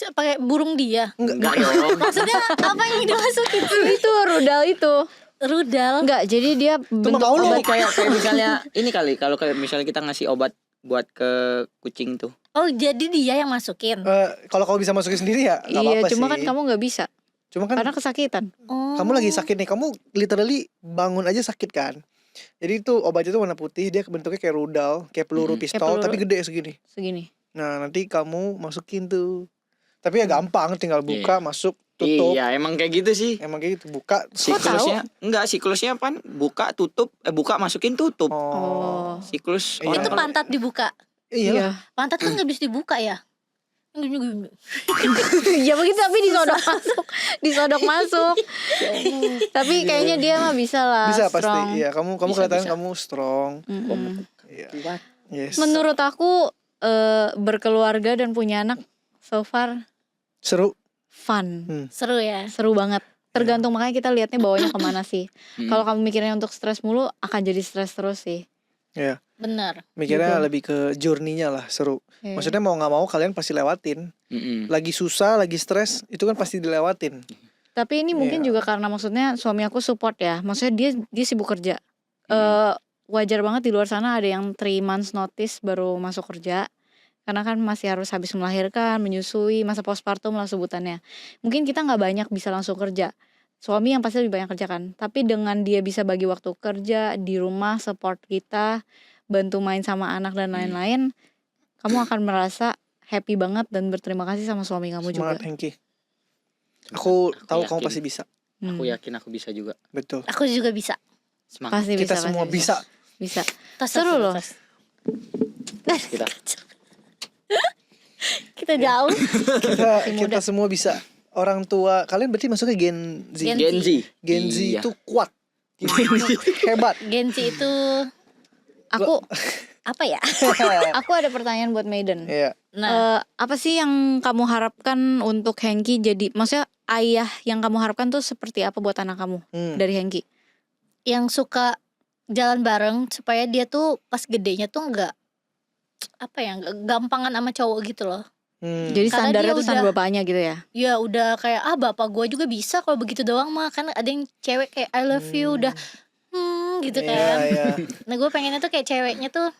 Pakai burung dia. Enggak dong. Maksudnya apa yang dimasukin? Itu rudal itu. Rudal. Enggak, jadi dia bentuk mau lu. obat Kayak misalnya ini kali kalau kayak misalnya kita ngasih obat buat ke kucing tuh. Oh jadi dia yang masukin. Kalau kamu bisa masukin sendiri ya nggak Iya, apa-apa cuma sih. kan kamu nggak bisa Cuma kan karena kesakitan. Oh. kamu lagi sakit nih, kamu literally bangun aja sakit kan. Jadi itu obatnya tuh warna putih, dia bentuknya kayak rudal, kayak peluru Mm-mm. pistol, Kayak peluru. tapi gede segini. Segini. Nah nanti kamu masukin tuh. Tapi ya gampang, tinggal buka, Iya. masuk, tutup. Iya, emang kayak gitu sih. Emang kayak gitu, buka. Siklusnya enggak, siklusnya pan buka tutup, buka masukin tutup. Oh. Siklus Iya. Itu orang pantat dibuka. Iya. Pantat kan nggak bisa dibuka ya. Ya begitu tapi disodok masuk. Tapi kayaknya dia mah bisa lah. Bisa strong. pasti. Iya, kamu Bisa, kelihatan bisa. kamu strong. Mm-mm. Iya. kuat. Yes. Menurut aku berkeluarga dan punya anak so far Seru. fun, Seru ya. seru banget. Tergantung makanya kita lihatnya bawanya kemana sih. Mm. Kalau kamu mikirnya untuk stres mulu akan jadi stres terus sih. Iya. Bener. Mikirnya Gitu. lebih ke journey-nya lah, seru. Iya. Maksudnya mau nggak mau kalian pasti lewatin. Mm-mm. Lagi susah, lagi stres, itu kan pasti dilewatin. Tapi ini mungkin Iya. juga karena maksudnya suami aku support ya. Maksudnya dia sibuk kerja. Wajar banget di luar sana ada yang 3 months notice baru masuk kerja. Karena kan masih harus habis melahirkan, menyusui, masa postpartum lah sebutannya. Mungkin kita nggak banyak bisa langsung kerja. Suami yang pasti lebih banyak kerja kan. Tapi dengan dia bisa bagi waktu kerja di rumah, support kita, bantu main sama anak dan lain-lain, kamu akan merasa happy banget dan berterima kasih sama suami kamu juga. Semangat Hengki. Aku tahu kamu yakin. pasti bisa. Aku yakin aku bisa juga. Betul. Aku juga bisa. Semangat Pasti Kita bisa. semua pasti bisa. Bisa. Tos, Seru loh. tos. kita. Kita jauh. Kita semua bisa. Orang tua kalian berarti masuknya Gen Z. Gen Gen Z. Gen Z Iya. itu kuat. Hebat. Gensi itu Aku apa ya? aku ada pertanyaan buat Maiden. Iya. Nah, Apa sih yang kamu harapkan untuk Hengki jadi, maksudnya ayah yang kamu harapkan tuh seperti apa buat anak kamu dari Hengki? yang suka jalan bareng supaya dia tuh pas gedenya tuh nggak apa ya, nggak gampangan sama cowok gitu loh. Jadi Karena standarnya dia tuh standar udah- bapaknya gitu ya. Ya udah kayak bapak gua juga bisa kalau begitu doang mah, kan ada yang cewek kayak I love you udah gitu Iya, kan. iya. Nah gue pengennya tuh kayak ceweknya tuh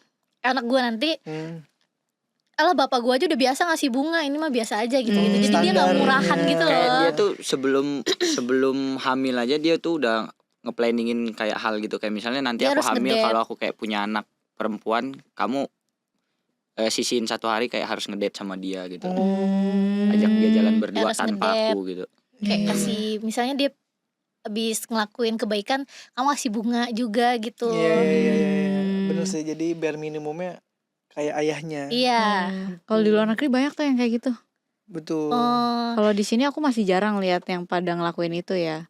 anak gua nanti Hmm. alah bapak gua aja udah biasa ngasih bunga, ini mah biasa aja gitu. Jadi dia nggak Standar. murahan Iya. gitu Kayak loh. dia tuh sebelum hamil aja dia tuh udah ngeplanningin kayak hal gitu, kayak misalnya nanti Dia aku harus hamil, ngedate. kalau aku kayak punya anak perempuan, kamu sisihin 1 hari kayak harus ngedate sama dia gitu, ajak dia jalan berdua Harus tanpa ngedate. aku gitu. Kayak kasih misalnya dia habis ngelakuin kebaikan, kamu kasih bunga juga gitu. Iya, iya, iya. Bener sih. Jadi bare minimumnya kayak ayahnya. Iya. Kalau di luar negeri banyak tuh yang kayak gitu. Betul. Oh, Kalau di sini aku masih jarang lihat yang pada ngelakuin itu ya.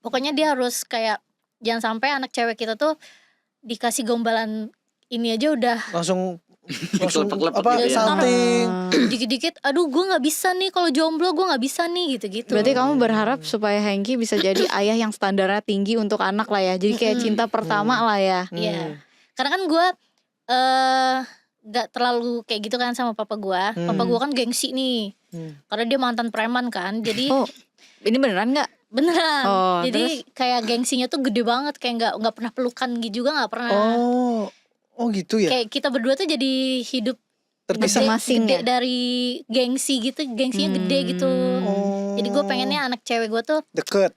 pokoknya dia harus kayak jangan sampai anak cewek kita tuh dikasih gombalan ini aja udah Langsung Kelepek-kelepek apa gitu ya. salting. dikit-dikit, aduh gue nggak bisa nih kalau jomblo, gue nggak bisa nih gitu-gitu. Berarti kamu berharap supaya Hengki bisa jadi ayah yang standarnya tinggi untuk anak lah ya. Jadi kayak cinta pertama lah ya. Iya. Karena kan gue gak terlalu kayak gitu kan sama papa gue. Papa gue kan gengsi nih. Karena dia mantan preman kan. Jadi Oh, ini beneran nggak? beneran. Oh, Jadi kayak gengsinya tuh gede banget, kayak nggak pernah pelukan gitu juga, nggak pernah. Oh gitu ya. Kayak kita berdua tuh jadi hidup Terpisah. Masing-masing gede ya? dari gengsi gitu, gengsinya gede gitu. Oh. Jadi gue pengennya anak cewek gue tuh Deket.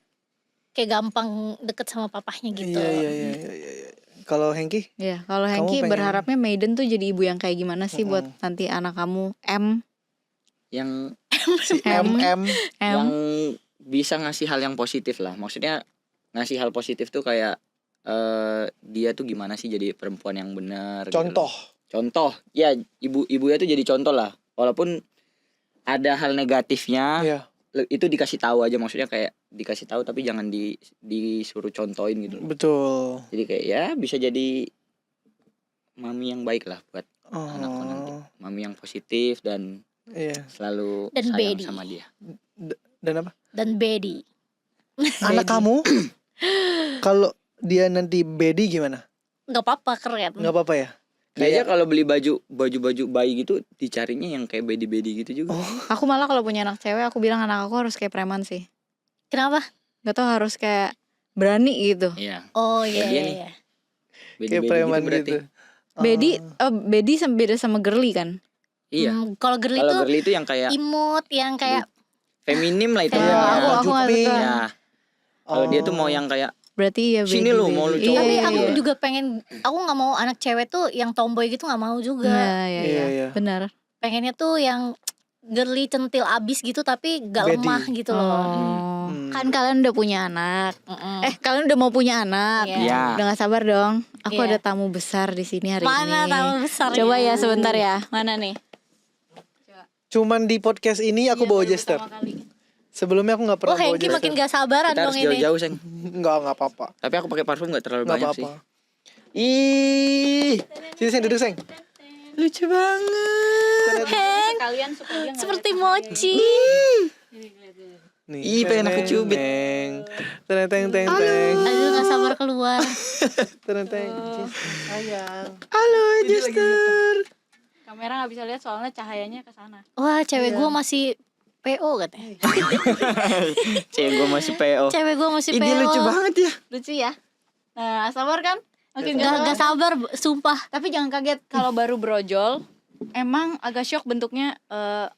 kayak gampang deket sama papahnya gitu. Iya. Kalau Hengki? Iya, kalau Kamu Hengki pengen- berharapnya Maiden tuh jadi ibu yang kayak gimana sih buat nanti anak kamu Yang Si MM. yang bisa ngasih hal yang positif lah, maksudnya ngasih hal positif tuh kayak dia tuh gimana sih jadi perempuan yang benar gitu loh. Contoh ya, ibunya tuh jadi contoh lah, walaupun ada hal negatifnya. Iya. Itu dikasih tahu aja, maksudnya kayak dikasih tahu tapi jangan disuruh contohin gitu loh. Betul. Jadi kayak ya bisa jadi mami yang baik lah buat Oh. anakku nanti, mami yang positif dan Iya. selalu Dan sayang Bedi. sama dia. Dan apa? Dan Bedi. Anak kamu kalau dia nanti baby gimana? Nggak apa-apa, keren. Nggak apa-apa ya? Dia aja kalau beli baju bayi gitu dicarinya yang kayak bedi gitu juga. Aku malah kalau punya anak cewek aku bilang anak aku harus kayak preman sih. Kenapa? Gak tau, harus kayak berani gitu. Iya. Oh iya Dia iya. nih. iya. Kayak preman gitu. Bedi beda sama girly kan? Iya. Kalau girly Kalau tuh girly itu yang kayak imut, yang kayak feminim lah itu. Iya, aku nggak Juping. suka. Ya. Kalau dia tuh mau yang kayak Berarti ya sini bedi. lu, mau lu Iya, cowok. tapi iya, aku iya. juga aku nggak mau anak cewek tuh yang tomboy gitu, nggak mau juga. Iya. Iya. Benar. Pengennya tuh yang girly centil abis gitu tapi gak Bedi. lemah gitu loh. Oh. Hmm. Kan kalian udah punya anak. Mm-mm. Kalian udah mau punya anak. Iya. Iya. Udah gak sabar dong. Aku Iya. ada tamu besar di sini hari Mana ini. tamu besar? Coba ya sebentar ya. Mana nih? Cuman di podcast ini aku Iya, bawa baru jester. pertama kali. Sebelumnya aku nggak pernah Oh, bawa Hengki jester. makin gak sabaran kita dong harus ini. jauh-jauh, Seng. Nggak apa-apa. Tapi aku pakai parfum gak terlalu Nggak banyak sih. apa-apa. Ih, Sini Seng, duduk Seng. lucu banget. Heng, Kalian supaya dia nggak seperti lihat mochi. Nih. Ih, pengen aku cubit. Teng teng teng teng. Aduh gak sabar keluar. Teng teng. Sayang. Halo, Jester. kamera nggak bisa lihat soalnya cahayanya ke sana. Wah, cewek Iya. gue masih PO katanya. Cewek gue masih PO. Cewek gue masih Ih, PO. dia lucu banget ya. Lucu ya. Nah, sabar kan? Makin Gak sabar, sumpah. Tapi jangan kaget kalau baru brojol. Emang agak shock bentuknya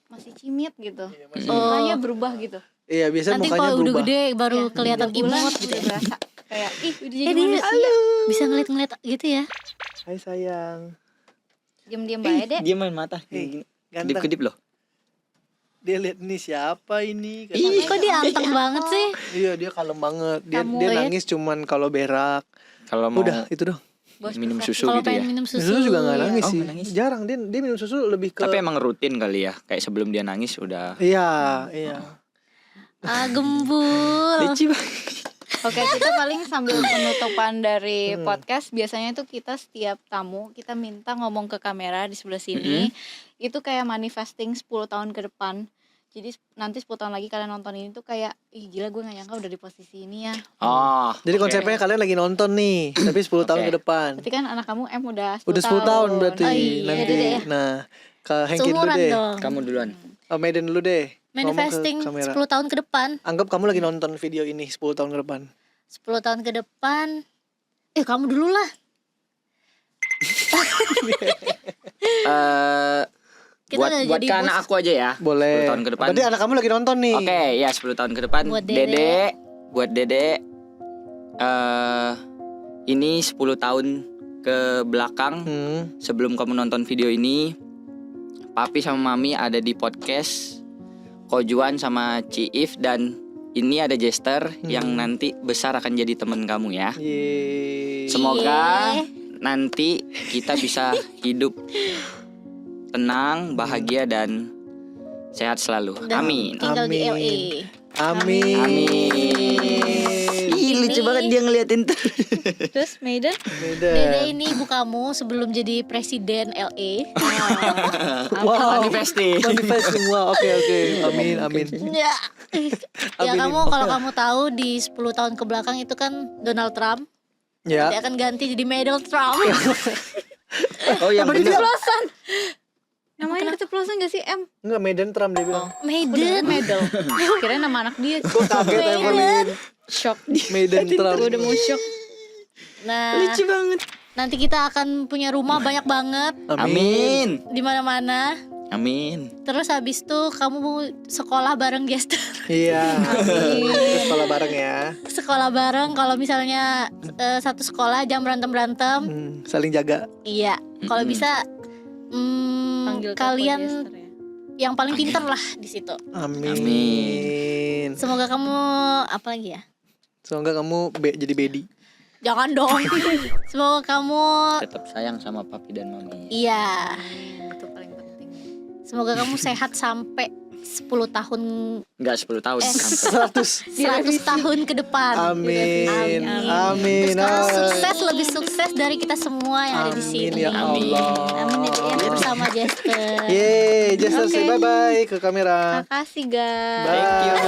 masih cimit gitu. Mukanya berubah gitu. Iya, biasanya Nanti mukanya kalau udah berubah. gede baru Iya, kelihatan 3 bulan imut gitu udah ya. berasa kayak udah jadi Dia manusia. bisa ngeliat-ngeliat gitu ya. Hai sayang. Diam-diam baik deh. Dia main mata. Hei, Gini. ganteng. Kedip-kedip loh. Dia lihat nih siapa ini. Ih, kok dia anteng banget sih? Iya, dia kalem banget. Dia Kamu dia ya? nangis cuman kalau berak. Kalau mau Udah, itu dong. Bos minum perfect. susu Kalau gitu ya. pengen minum susu. Susu juga nggak ya. nangis Oh, sih. nggak nangis. Jarang dia minum susu lebih ke. Tapi emang rutin kali ya. Kayak sebelum dia nangis udah. Iya, iya. Ah, gembul. Lucu banget. Oke, kita paling sambil penutupan dari podcast biasanya itu kita setiap tamu kita minta ngomong ke kamera di sebelah sini. Itu kayak manifesting 10 tahun ke depan. Jadi nanti 10 tahun lagi kalian nonton ini tuh kayak ih gila gue gak nyangka udah di posisi ini ya. Oh. Jadi oke. konsepnya kalian lagi nonton nih, tapi 10 tahun Oke. ke depan. Berarti kan anak kamu udah 10 Udah 10 tahun berarti Oh iya, nanti. udah deh. Nah, ke Hengki dulu Seumuran deh. dong. Kamu duluan. Oh, Maiden dulu deh. Ngomong ke Manifesting kamera. 10 tahun ke depan. Anggap kamu lagi nonton video ini 10 tahun ke depan. 10 tahun ke depan. Kamu dulu lah. Kita buat udah buat jadi ke bos. anak aku aja ya. Boleh. 10 tahun ke depan. Berarti anak kamu lagi nonton nih. Oke, ya 10 tahun ke depan. Buat Dede. Dede. Buat Dede. Ini 10 tahun ke belakang sebelum kamu nonton video ini, Papi sama Mami ada di podcast Kojuan sama Ciif, dan ini ada Jester yang nanti besar akan jadi temen kamu ya. Yeay. Semoga Iya. nanti kita bisa hidup tenang, bahagia, dan sehat selalu. Dan Amin. Tinggal di Amin. LA. Amin. Amin. Ih, lucu Ini- banget dia ngeliatin tuh. Terus Maiden? Dede ini ibu kamu sebelum jadi presiden LA. Wow. Manifesting. Manifest semua. Oke. Amin, amin. Ya, ya Amin. kamu kalau kamu tahu di 10 tahun ke belakang itu kan Donald Trump. Ya. Dia akan ganti jadi Medal Trump. Oh, yang bener. Keceplosan. Namanya keceplosan gak sih M? Enggak, Maiden Trump dia bilang. Maiden. Medal. Kirain nama anak dia. Kok kaget Evelyn? Shock. Maiden Trump. Gue udah mau shock. Nah, Lucu banget. nanti kita akan punya rumah banyak banget Amin. di mana-mana. Amin. Terus habis itu kamu sekolah bareng Jester. Iya. Kita sekolah bareng ya. Sekolah bareng, kalau misalnya satu sekolah jangan berantem-berantem. Saling jaga. Iya, kalau bisa Panggil kalian Jester ya. yang paling pintar lah di situ. Amin. Semoga kamu apa lagi ya? Semoga kamu jadi Bedi. Jangan dong. Semoga kamu Tetap sayang sama papi dan mami. iya. Itu paling penting. Semoga kamu sehat sampai 10 tahun Enggak 10 tahun sampai 100. 100 tahun ke depan. Amin. Terus Amin. kamu sukses, lebih sukses dari kita semua yang ada di Amin sini. ya Allah. Amin ya Allah, bersama Jester. Yeay, Jester say bye-bye ke kamera. Makasih guys. Bye. Thank you.